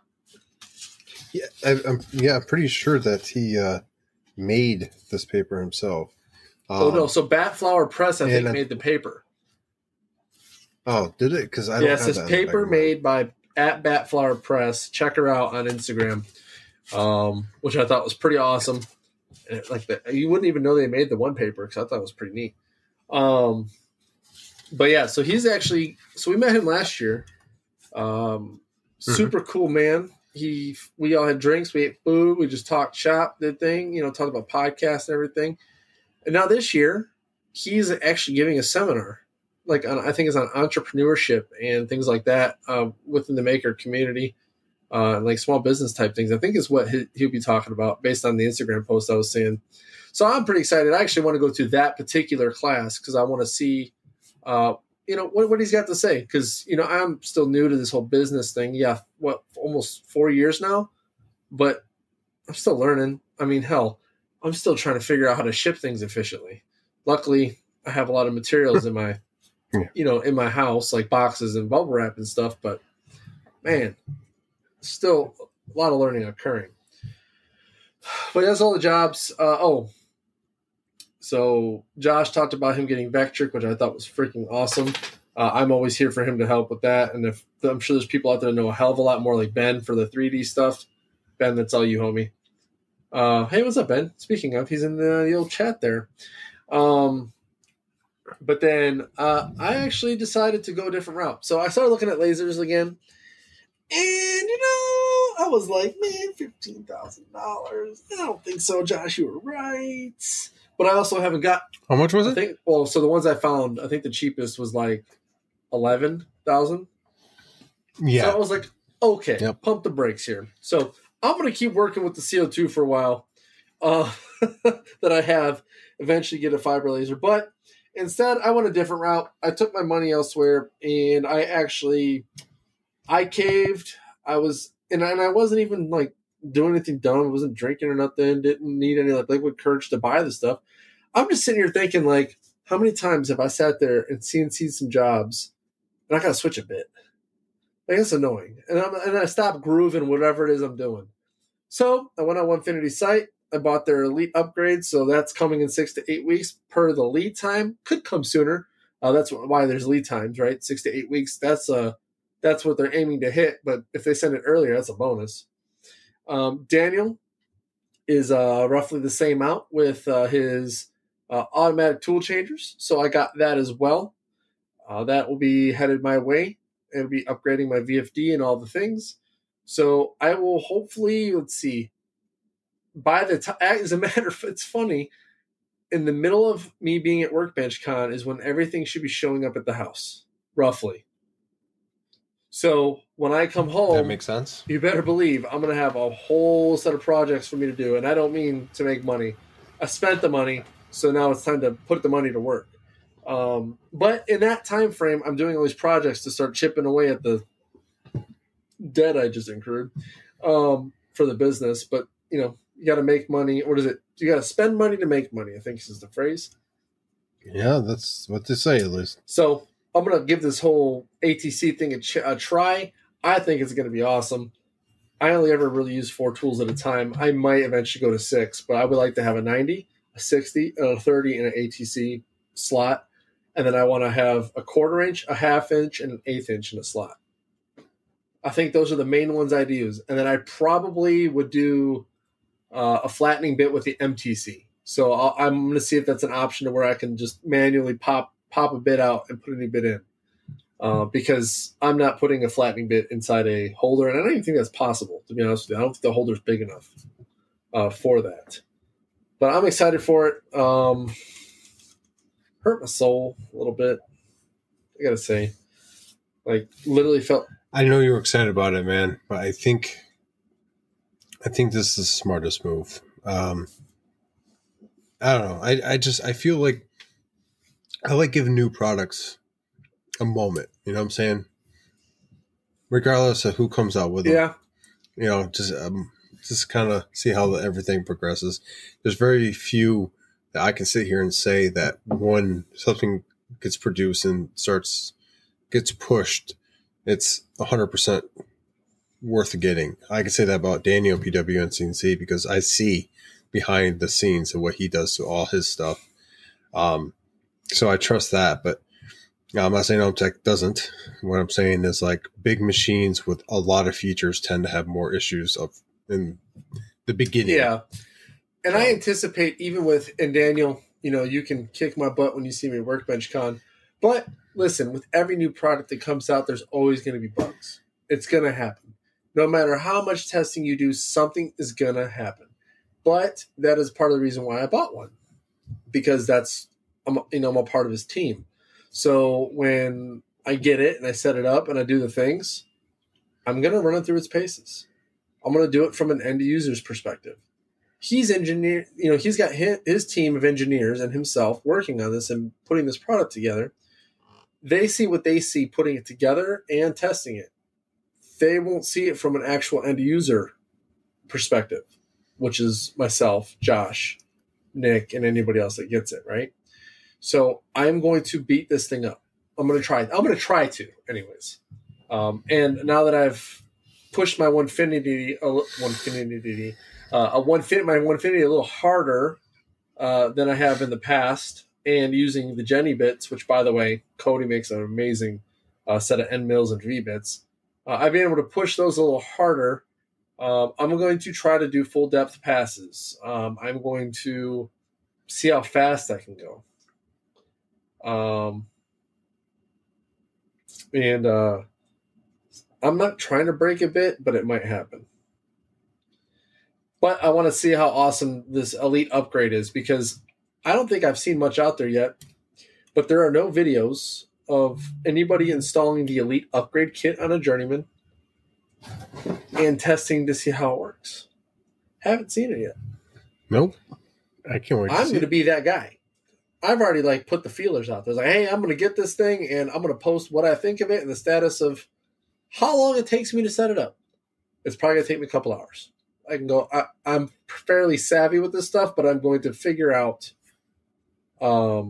Yeah, I'm pretty sure that he made this paper himself.
No, so Bat Flower Press, I think, made the paper.
Oh, did it? Because I don't. Yes,
this paper made by at Bat Flower Press. Check her out on Instagram, which I thought was pretty awesome. And you wouldn't even know they made the one paper because I thought it was pretty neat. But yeah, so he's actually. So we met him last year. Super cool man. We all had drinks, we ate food, we just talked shop, did thing, talked about podcasts and everything. And now this year, he's actually giving a seminar, I think it's on entrepreneurship and things like that within the maker community, small business type things. I think is what he'll be talking about based on the Instagram post I was seeing. So I'm pretty excited. I actually want to go to that particular class because I want to see, what he's got to say. Because, I'm still new to this whole business thing. Yeah, almost 4 years now, but I'm still learning. I mean, hell, I'm still trying to figure out how to ship things efficiently. Luckily, I have a lot of materials in my, in my house, like boxes and bubble wrap and stuff. But man, still a lot of learning occurring. But that's all the jobs. So Josh talked about him getting Vectric, which I thought was freaking awesome. I'm always here for him to help with that. And I'm sure there's people out there that know a hell of a lot more, like Ben for the 3D stuff. Ben, that's all you, homie. Hey, what's up, Ben? Speaking of, he's in the old chat there. But then I actually decided to go a different route. So I started looking at lasers again. And, I was like, man, $15,000. I don't think so, Josh. You were right. But I also haven't got...
How much was it?
So the ones I found, I think the cheapest was like $11,000.
Yeah.
So I was like, okay, Pump the brakes here. So I'm going to keep working with the CO2 for a while. that I have eventually get a fiber laser. But instead, I went a different route. I took my money elsewhere, and I caved. I wasn't even like doing anything dumb. I wasn't drinking or nothing. Didn't need any like liquid courage to buy the stuff. I'm just sitting here thinking, like, how many times have I sat there and CNC'd some jobs, and I got to switch a bit? Like, that's annoying. And I stopped grooving whatever it is I'm doing. So I went on Onefinity's site. I bought their Elite upgrade, so that's coming in 6 to 8 weeks per the lead time. Could come sooner. That's why there's lead times, right? 6 to 8 weeks. That's what they're aiming to hit. But if they send it earlier, that's a bonus. Daniel is roughly the same out with his automatic tool changers. So I got that as well. That will be headed my way. It'll be upgrading my VFD and all the things. So I will hopefully, let's see, by the time, as a matter of fact, it's funny, in the middle of me being at Workbench Con is when everything should be showing up at the house, roughly. So when I come home,
That makes sense.
You better believe I'm going to have a whole set of projects for me to do. And I don't mean to make money. I spent the money, so now it's time to put the money to work. But in that time frame, I'm doing all these projects to start chipping away at the debt I just incurred for the business. But, you got to make money. What is it? You got to spend money to make money, I think this is the phrase.
Yeah, that's what they say, at least.
So I'm going to give this whole ATC thing a try. I think it's going to be awesome. I only ever really use 4 tools at a time. I might eventually go to 6, but I would like to have a 90, a 60, a 30, and an ATC slot. And then I want to have a 1/4 inch, a 1/2 inch, and an 1/8 inch in a slot. I think those are the main ones I'd use. And then I probably would do a flattening bit with the MTC. So I'm going to see if that's an option to where I can just manually pop a bit out and put a new bit in. Because I'm not putting a flattening bit inside a holder, and I don't even think that's possible, to be honest with you. I don't think the holder's big enough for that. But I'm excited for it. Hurt my soul a little bit, I gotta say. Like, literally felt...
I know you were excited about it, man, but I think this is the smartest move. I don't know. I feel like I like giving new products a moment. You know what I'm saying? Regardless of who comes out with them.
Yeah.
Just kind of see how everything progresses. There's very few that I can sit here and say that when something gets produced and gets pushed, it's 100% worth getting. I can say that about Daniel PWN CNC because I see behind the scenes of what he does to all his stuff. So I trust that, but I'm not saying OMTech doesn't. What I'm saying is, like, big machines with a lot of features tend to have more issues in the beginning.
Yeah. And I anticipate, even and Daniel, you can kick my butt when you see me at Workbench Con. But listen, with every new product that comes out, there's always going to be bugs. It's going to happen. No matter how much testing you do, something is going to happen. But that is part of the reason why I bought one. Because I'm a part of his team. So when I get it and I set it up and I do the things, I'm going to run it through its paces. I'm going to do it from an end user's perspective. He's engineer, he's got his team of engineers and himself working on this and putting this product together. They see what they see putting it together and testing it. They won't see it from an actual end user perspective, which is myself, Josh, Nick, and anybody else that gets it, right? So I'm going to beat this thing up. I'm going to try to, anyways. And now that I've pushed my Onefinity a little harder than I have in the past, and using the Jenny bits, which, by the way, Cody makes an amazing set of end mills and V bits. I've been able to push those a little harder. I'm going to try to do full depth passes. I'm going to see how fast I can go. And I'm not trying to break a bit, but it might happen. But I want to see how awesome this Elite upgrade is, because I don't think I've seen much out there yet, but there are no videos of anybody installing the Elite upgrade kit on a Journeyman and testing to see how it works. Haven't seen it yet.
Nope. I can't wait to
I'm
see
going to
it.
be that guy. I've already like put the feelers out there. It's like, hey, I'm going to get this thing and I'm going to post what I think of it and the status of how long it takes me to set it up. It's probably going to take me a couple hours. I can go. I'm fairly savvy with this stuff, but I'm going to figure out where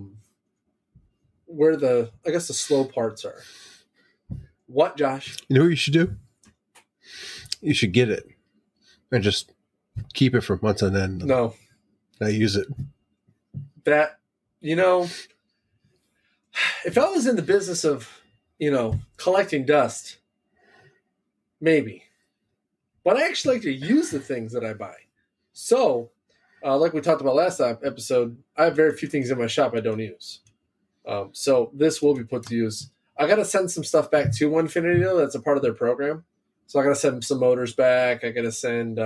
the slow parts are. What, Josh?
You know what you should do? You should get it and just keep it for months on end.
No.
Not use it.
That, if I was in the business of, collecting dust, maybe. But I actually like to use the things that I buy. So, like we talked about last episode, I have very few things in my shop I don't use. So this will be put to use. I got to send some stuff back to Onefinity, though. That's a part of their program. So I got to send some motors back. I got to send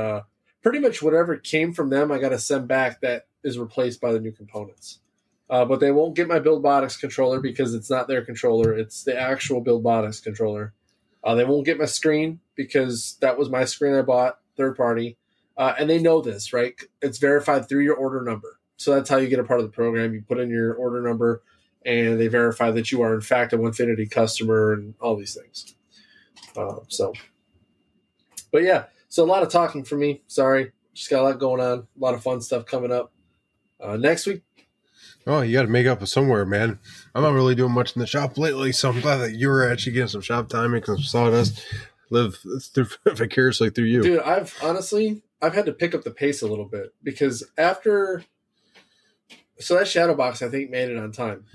pretty much whatever came from them. I got to send back that is replaced by the new components. But they won't get my BuildBotics controller because it's not their controller. It's the actual BuildBotics controller. They won't get my screen because that was my screen I bought, third party. And they know this, right? It's verified through your order number. So that's how you get a part of the program. You put in your order number, and they verify that you are, in fact, a Onefinity customer and all these things. But yeah, so a lot of talking for me. Sorry. Just got a lot going on. A lot of fun stuff coming up. Next week.
Oh, you got to make up somewhere, man. I'm not really doing much in the shop lately, so I'm glad that you were actually getting some shop time and some sawdust. Live vicariously through you.
Dude, I've had to pick up the pace a little bit because so that shadow box, I think, made it on time.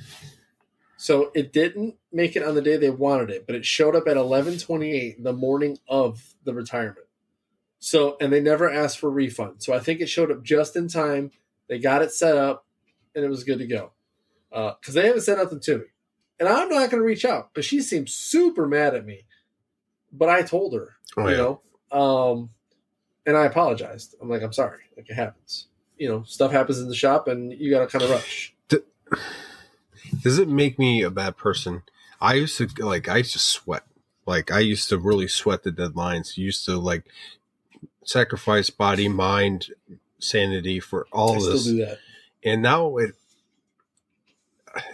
So it didn't make it on the day they wanted it, but it showed up at 11:28 the morning of the retirement. So, and they never asked for a refund. So I think it showed up just in time. They got it set up, and it was good to go. Because they haven't said nothing to me. And I'm not going to reach out because she seems super mad at me. But I told her, and I apologized. I'm like, I'm sorry. Like, it happens. Stuff happens in the shop, and you got to kind of rush.
Does it make me a bad person? I used to sweat. Like, I used to really sweat the deadlines. Used to, sacrifice body, mind, sanity for all this. I still do that. And now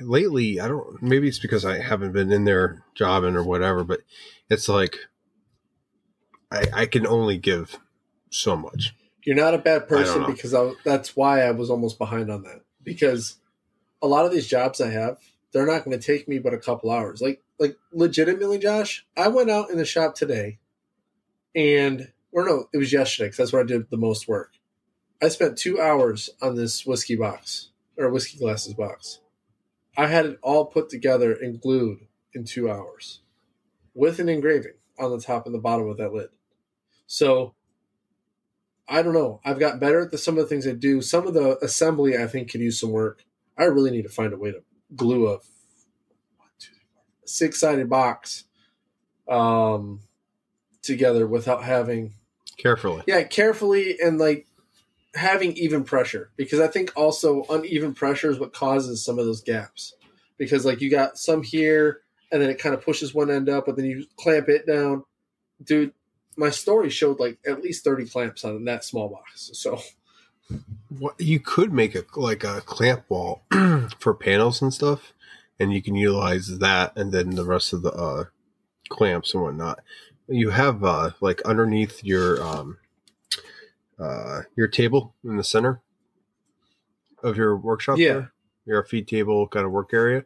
lately, maybe it's because I haven't been in there jobbing or whatever, but it's like I can only give so much.
You're not a bad person because that's why I was almost behind on that. Because a lot of these jobs I have, they're not going to take me but a couple hours. Like legitimately, Josh, I went out in the shop today it was yesterday because that's where I did the most work. I spent 2 hours on this whiskey box or whiskey glasses box. I had it all put together and glued in 2 hours with an engraving on the top and the bottom of that lid. So I don't know. I've got better at some of the things I do. Some of the assembly I think could use some work. I really need to find a way to glue a 6-sided box together without having carefully and having even pressure, because I think also uneven pressure is what causes some of those gaps, because you got some here and then it kind of pushes one end up, but then you clamp it down. Dude, my story showed at least 30 clamps on that small box. So
what you could make a clamp wall for panels and stuff, and you can utilize that, and then the rest of the clamps and whatnot. You have underneath your table in the center of your workshop.
Yeah,
there, your feed table kind of work area.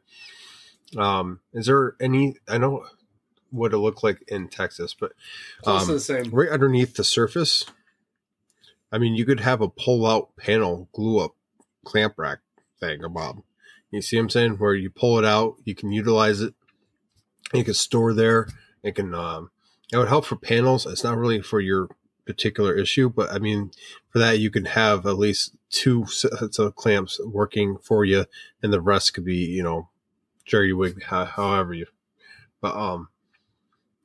Is there any? I know what it looked like in Texas, but
also the same.
Right underneath the surface. I mean, you could have a pull-out panel, glue-up clamp rack thing, Bob. You see what I'm saying? Where you pull it out, you can utilize it. You can store there. It can. It would help for panels. It's not really for your particular issue, but I mean, for that you can have at least 2 sets of clamps working for you, and the rest could be, jerry wig, however you. But I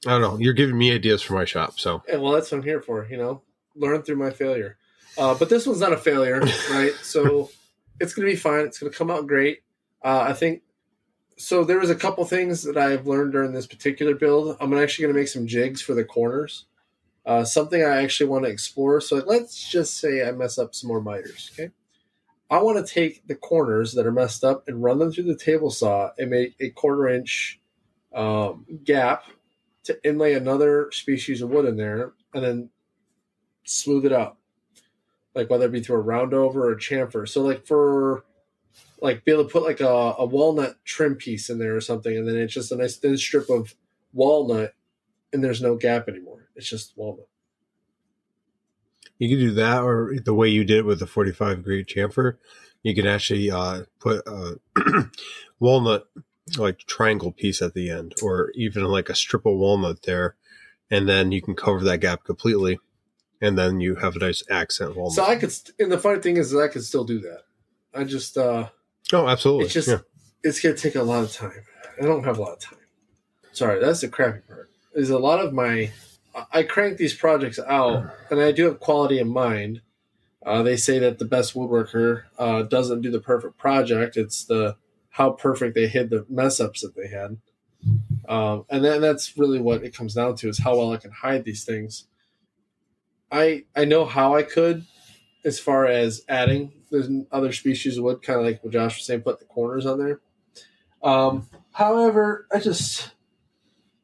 don't know. You're giving me ideas for my shop, so.
Yeah, well, that's what I'm here for. Learn through my failure. But this one's not a failure, right? So it's going to be fine. It's going to come out great. I think. So there was a couple things that I've learned during this particular build. I'm actually going to make some jigs for the corners. something I actually want to explore. So let's just say I mess up some more miters, okay? I want to take the corners that are messed up and run them through the table saw and make a 1/4 inch gap to inlay another species of wood in there and then smooth it out. Like whether it be through a round over or a chamfer. So like for like be able to put like a walnut trim piece in there or something, and then it's just a nice thin strip of walnut and there's no gap anymore. It's just walnut.
You can do that, or the way you did it with the 45-degree chamfer, you can actually put a walnut like triangle piece at the end, or even like a strip of walnut there, and then you can cover that gap completely, and then you have a nice accent walnut.
So I could, and the funny thing is that I could still do that. I just
oh, absolutely,
it's just it's gonna take a lot of time. I don't have a lot of time. Sorry, that's the crappy part. Is a lot of I crank these projects out, and I do have quality in mind. They say that the best woodworker doesn't do the perfect project. It's how perfect they hid the mess ups that they had. And then that's really what it comes down to, is how well I can hide these things. I know how I could, as far as adding the other species of wood, kind of like what Josh was saying, put the corners on there. However,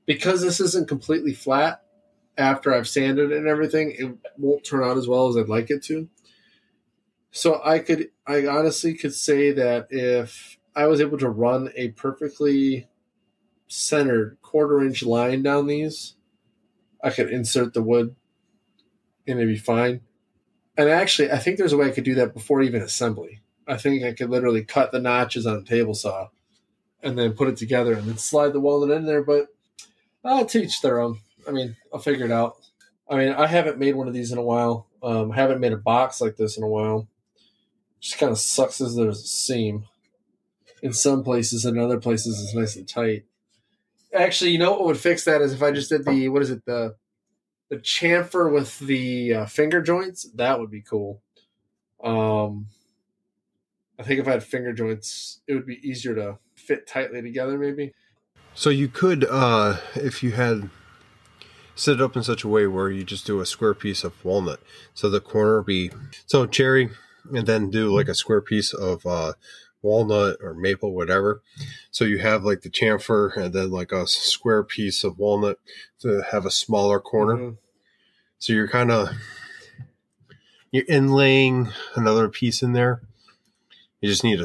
because this isn't completely flat, after I've sanded it and everything, it won't turn out as well as I'd like it to. So I honestly could say that if I was able to run a perfectly centered 1/4 inch line down these, I could insert the wood and it'd be fine. And actually, I think there's a way I could do that before even assembly. I think I could literally cut the notches on a table saw and then put it together and then slide the walnut in there, but I'll teach their own. I mean, I'll figure it out. I mean, I haven't made one of these in a while. I haven't made a box like this in a while. Just kind of sucks as there's a seam in some places, and in other places it's nice and tight. Actually, you know what would fix that is if I just did the chamfer with the finger joints. That would be cool. I think if I had finger joints, it would be easier to fit tightly together, maybe.
So you could, if you had set it up in such a way where you just do a square piece of walnut, so the corner be cherry, and then do like a square piece of walnut or maple, whatever. So you have like the chamfer and then like a square piece of walnut to have a smaller corner. Mm-hmm. So you're inlaying another piece in there. You just need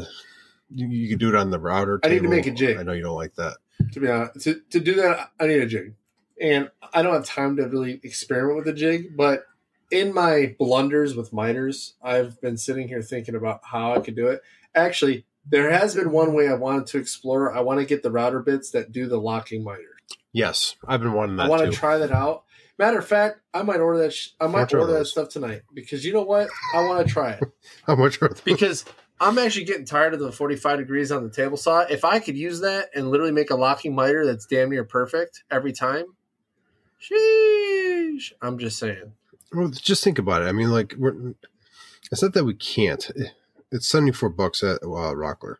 you can do it on the router table.
I need to make a jig.
I know you don't like that.
To be honest, to do that, I need a jig. And I don't have time to really experiment with a jig, but in my blunders with miters, I've been sitting here thinking about how I could do it. Actually, there has been one way I wanted to explore. I want to get the router bits that do the locking miter.
Yes, I've been wanting that.
I want to try that out. Matter of fact, I might order that. I might order that stuff tonight, because you know what? I want to try it.
How much are those?
Because I'm actually getting tired of the 45 degrees on the table saw. If I could use that and literally make a locking miter that's damn near perfect every time, sheesh. I'm just saying.
Well, just think about it. I mean, like, it's not that we can't. It's $74 at Rockler.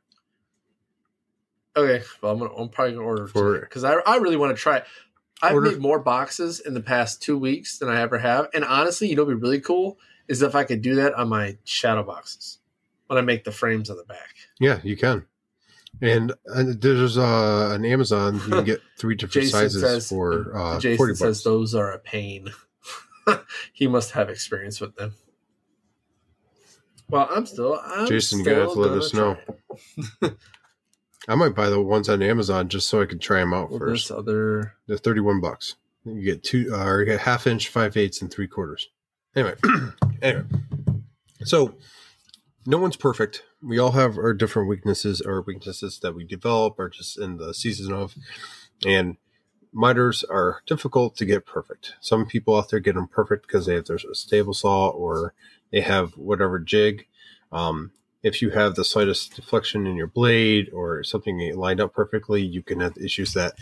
Okay, well, I'm probably gonna order it because I really want to try it. I've made more boxes in the past 2 weeks than I ever have, and honestly, you know, what'd be really cool is if I could do that on my shadow boxes when I make the frames on the back.
Yeah, you can. And there's an Amazon, you can get 3 different sizes for
Jason
$40.
Says those are a pain. He must have experience with them. Well,
Jason, you gotta let us know. I might buy the ones on Amazon just so I can try them out first. They're $31. You get 2, or you get 1/2 inch, 5/8, and 3/4. Anyway, so no one's perfect. We all have our different weaknesses, or weaknesses that we develop, or just in the season of. And miters are difficult to get perfect. Some people out there get them perfect because they have their stable saw, or they have whatever jig. If you have the slightest deflection in your blade or something lined up perfectly, you can have issues that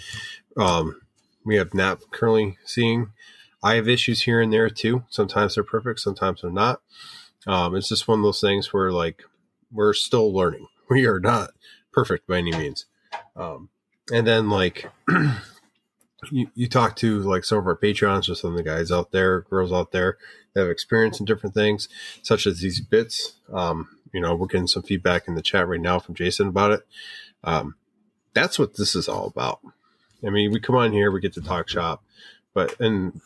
we have not currently seeing. I have issues here and there too. Sometimes they're perfect, sometimes they're not. It's just one of those things where, like, we're still learning. We are not perfect by any means. And then, like, you talk to like some of our Patreons or some of the guys out there, girls out there that have experience in different things, such as these bits. We're getting some feedback in the chat right now from Jason about it. That's what this is all about. I mean, we come on here, we get to talk shop, and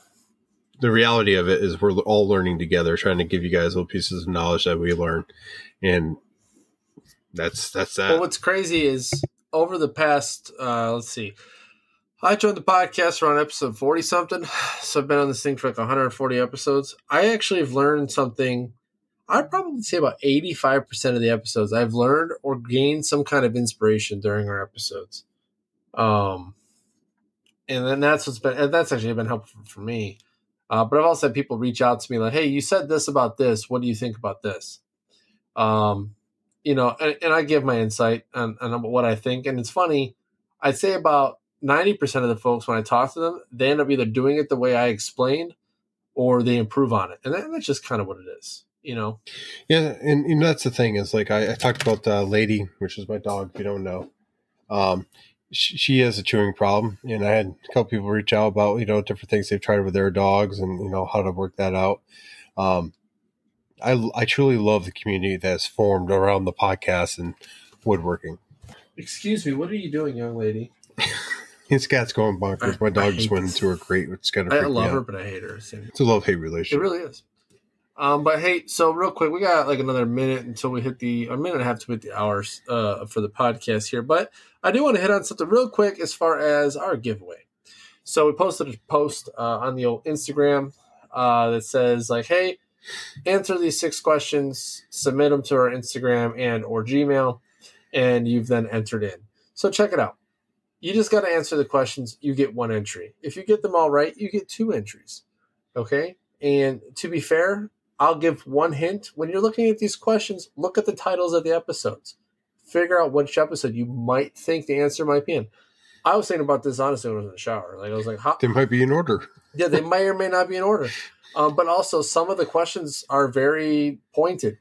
the reality of it is we're all learning together, trying to give you guys little pieces of knowledge that we learn. And that's that.
Well, what's crazy is over the past, let's see, I joined the podcast around episode 40 something. So I've been on this thing for like 140 episodes. I actually have learned something. I'd probably say about 85% of the episodes I've learned or gained some kind of inspiration during our episodes. And then that's actually been helpful for me. But I've also had people reach out to me like, hey, you said this about this. What do you think about this? And I give my insight on what I think. And it's funny. I'd say about 90% of the folks, when I talk to them, they end up either doing it the way I explained or they improve on it. And that's just kind of what it is, Yeah.
And that's the thing is like, I talked about Lady, which is my dog, if you don't know. She has a chewing problem, and I had a couple people reach out about, different things they've tried with their dogs and, how to work that out. I truly love the community that's formed around the podcast and woodworking.
Excuse me, what are you doing, young lady?
His cat's going bonkers. My dog just went into her crate, which is kind of
I love her, but I hate her.
It's a love-hate relationship.
It really is. But hey, so real quick, we got like another minute until we hit a minute and a half to hit the hours for the podcast here. But I do want to hit on something real quick as far as our giveaway. So we posted a post on the old Instagram that says like, hey, answer these 6 questions, submit them to our Instagram and or Gmail, and you've then entered in. So check it out. You just got to answer the questions. You get 1 entry. If you get them all right, you get 2 entries. Okay? And to be fair, I'll give 1 hint. When you're looking at these questions, look at the titles of the episodes. Figure out which episode you might think the answer might be in. I was thinking about this honestly when I was in the shower. Like I was like,
they might be in order.
Yeah, they may or may not be in order. But also some of the questions are very pointed.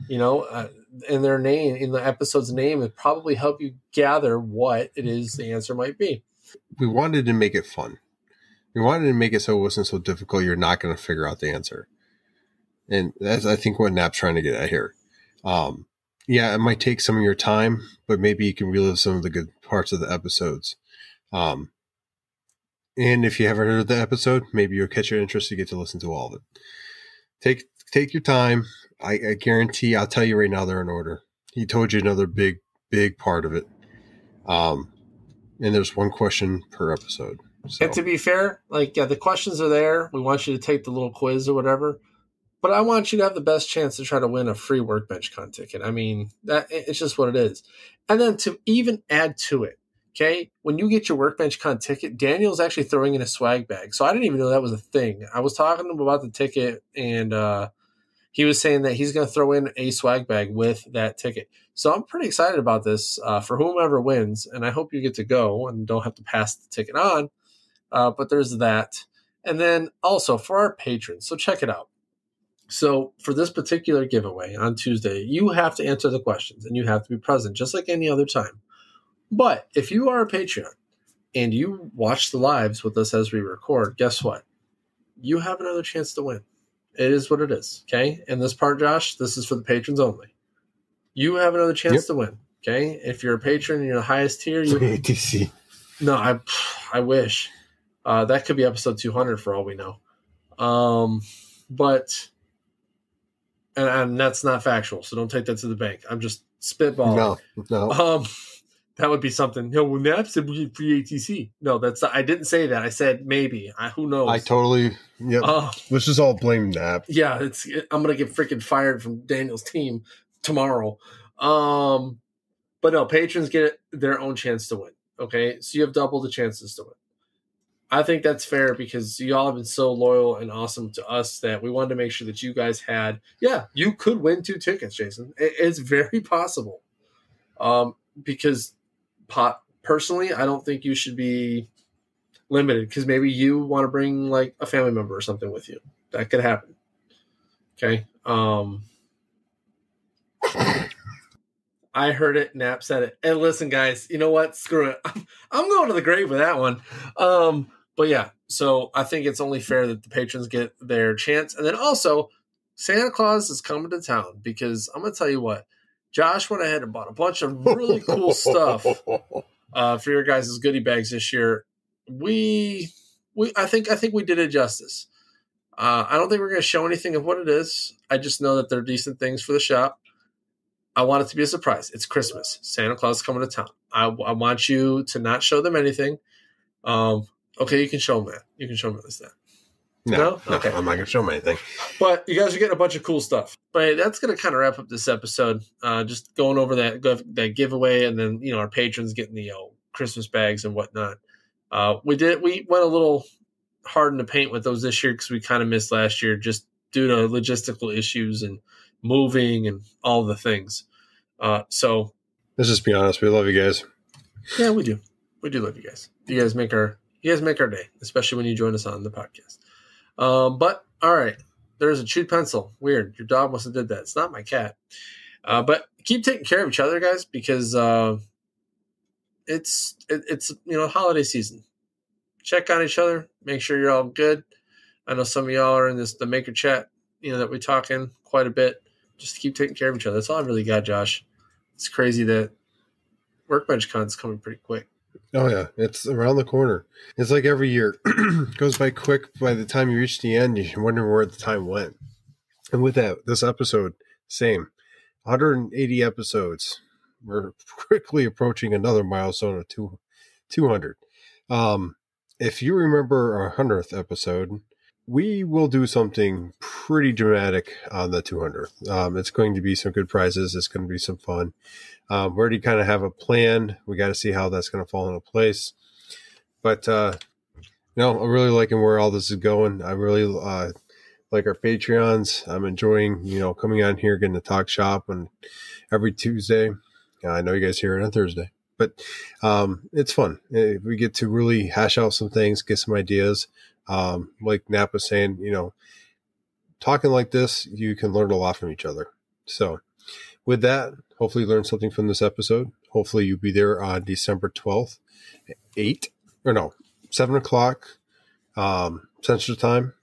In their name, in the episode's name, it probably help you gather what it is the answer might be.
We wanted to make it fun. We wanted to make it so it wasn't so difficult. You're not going to figure out the answer. And that's, I think, what Nap's trying to get at here. It might take some of your time, but maybe you can relive some of the good parts of the episodes. And if you haven't heard the episode, maybe you'll catch your interest. You get to listen to all of it. Take your time. I guarantee, I'll tell you right now, they're in order. He told you another big, big part of it. And there's 1 question per episode. So.
And to be fair, the questions are there. We want you to take the little quiz or whatever. But I want you to have the best chance to try to win a free Workbench Con ticket. I mean, it's just what it is. And then to even add to it, okay, when you get your Workbench Con ticket, Daniel's actually throwing in a swag bag. So I didn't even know that was a thing. I was talking to him about the ticket, and he was saying that he's going to throw in a swag bag with that ticket. So I'm pretty excited about this for whomever wins, and I hope you get to go and don't have to pass the ticket on. But there's that. And then also for our patrons, so check it out. So for this particular giveaway on Tuesday, you have to answer the questions and you have to be present just like any other time. But if you are a Patreon and you watch the lives with us as we record, guess what? You have another chance to win. It is what it is, okay? And this part, Josh, this is for the patrons only. You have another chance to win, okay? If you're a patron and you're the highest tier, you
ATC.
No, I wish. That could be episode 200 for all we know. But and that's not factual, so don't take that to the bank. I'm just spitballing.
No.
That would be something. Well, Nap said we get free ATC. No, I didn't say that. I said maybe. Who knows?
I totally. Yep. Let's just all blame Nap.
Yeah, I'm gonna get freaking fired from Daniel's team tomorrow. But no, patrons get their own chance to win. Okay, so you have double the chances to win. I think that's fair because you all have been so loyal and awesome to us that we wanted to make sure that you guys had. Yeah, you could win 2 tickets, Jason. It's very possible. Because personally, I don't think you should be limited because maybe you want to bring like a family member or something with you. That could happen. Okay. I heard it. Nap said it. And listen, guys, you know what? Screw it. I'm going to the grave with that one. But yeah, so I think it's only fair that the patrons get their chance. And then also, Santa Claus is coming to town because I'm going to tell you what. Josh went ahead and bought a bunch of really cool stuff for your guys' goodie bags this year. I think we did it justice. I don't think we're going to show anything of what it is. I just know that they're decent things for the shop. I want it to be a surprise. It's Christmas. Santa Claus is coming to town. I want you to not show them anything. Okay, you can show them that. You can show them this.
No, okay. I'm not going to show them anything.
But you guys are getting a bunch of cool stuff. But that's going to kind of wrap up this episode. Just going over that giveaway, and then our patrons getting the Christmas bags and whatnot. We went a little hard in the paint with those this year because we kind of missed last year just due to logistical issues and moving and all the things. So
let's just be honest. We love you guys.
Yeah, we do. We do love you guys. You guys make our day, especially when you join us on the podcast. But all right, there's a chewed pencil. Weird. Your dog must have did that. It's not my cat. But keep taking care of each other, guys, because it's holiday season. Check on each other. Make sure you're all good. I know some of y'all are in the maker chat, that we talk in quite a bit. Just keep taking care of each other. That's all I really got, Josh. It's crazy that Workbench Con's coming pretty quick.
Oh, yeah. It's around the corner. It's like every year. It goes by quick. By the time you reach the end, you're wondering where the time went. And with that, this episode, same. 180 episodes. We're quickly approaching another milestone of 200. If you remember our 100th episode, we will do something pretty dramatic on the 200th. It's going to be some good prizes. It's going to be some fun. We already kind of have a plan. We got to see how that's going to fall into place. But, I'm really liking where all this is going. I really like our Patreons. I'm enjoying, coming on here, getting to talk shop on every Tuesday. I know you guys hear it on Thursday. But it's fun. We get to really hash out some things, get some ideas. Like Nap was saying, talking like this, you can learn a lot from each other. So with that, hopefully you learned something from this episode. Hopefully you'll be there on December 12th, 7 o'clock Central Time,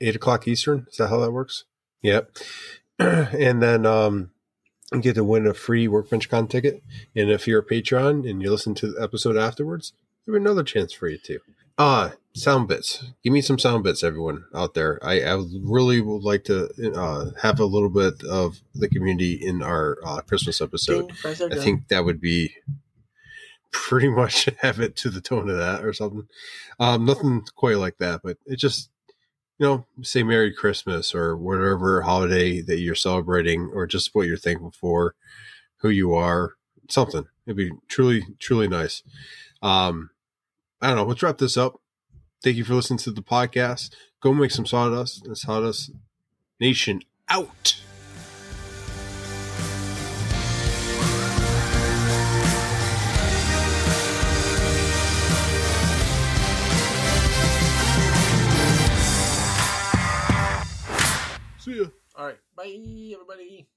8 o'clock Eastern. Is that how that works? Yep. And then you get to win a free Workbench Con ticket. And if you're a Patreon and you listen to the episode afterwards, there'll be another chance for you too. Sound bits. Give me some sound bits, everyone out there. I really would like to have a little bit of the community in our Christmas episode. I think that would be pretty much have it to the tone of that or something. Nothing quite like that, but it just, say Merry Christmas or whatever holiday that you're celebrating, or just what you're thankful for, who you are, something. It'd be truly, truly nice. I don't know. Let's wrap this up. Thank you for listening to the podcast. Go make some sawdust, and Sawdust Nation out. See ya.
All right. Bye, everybody.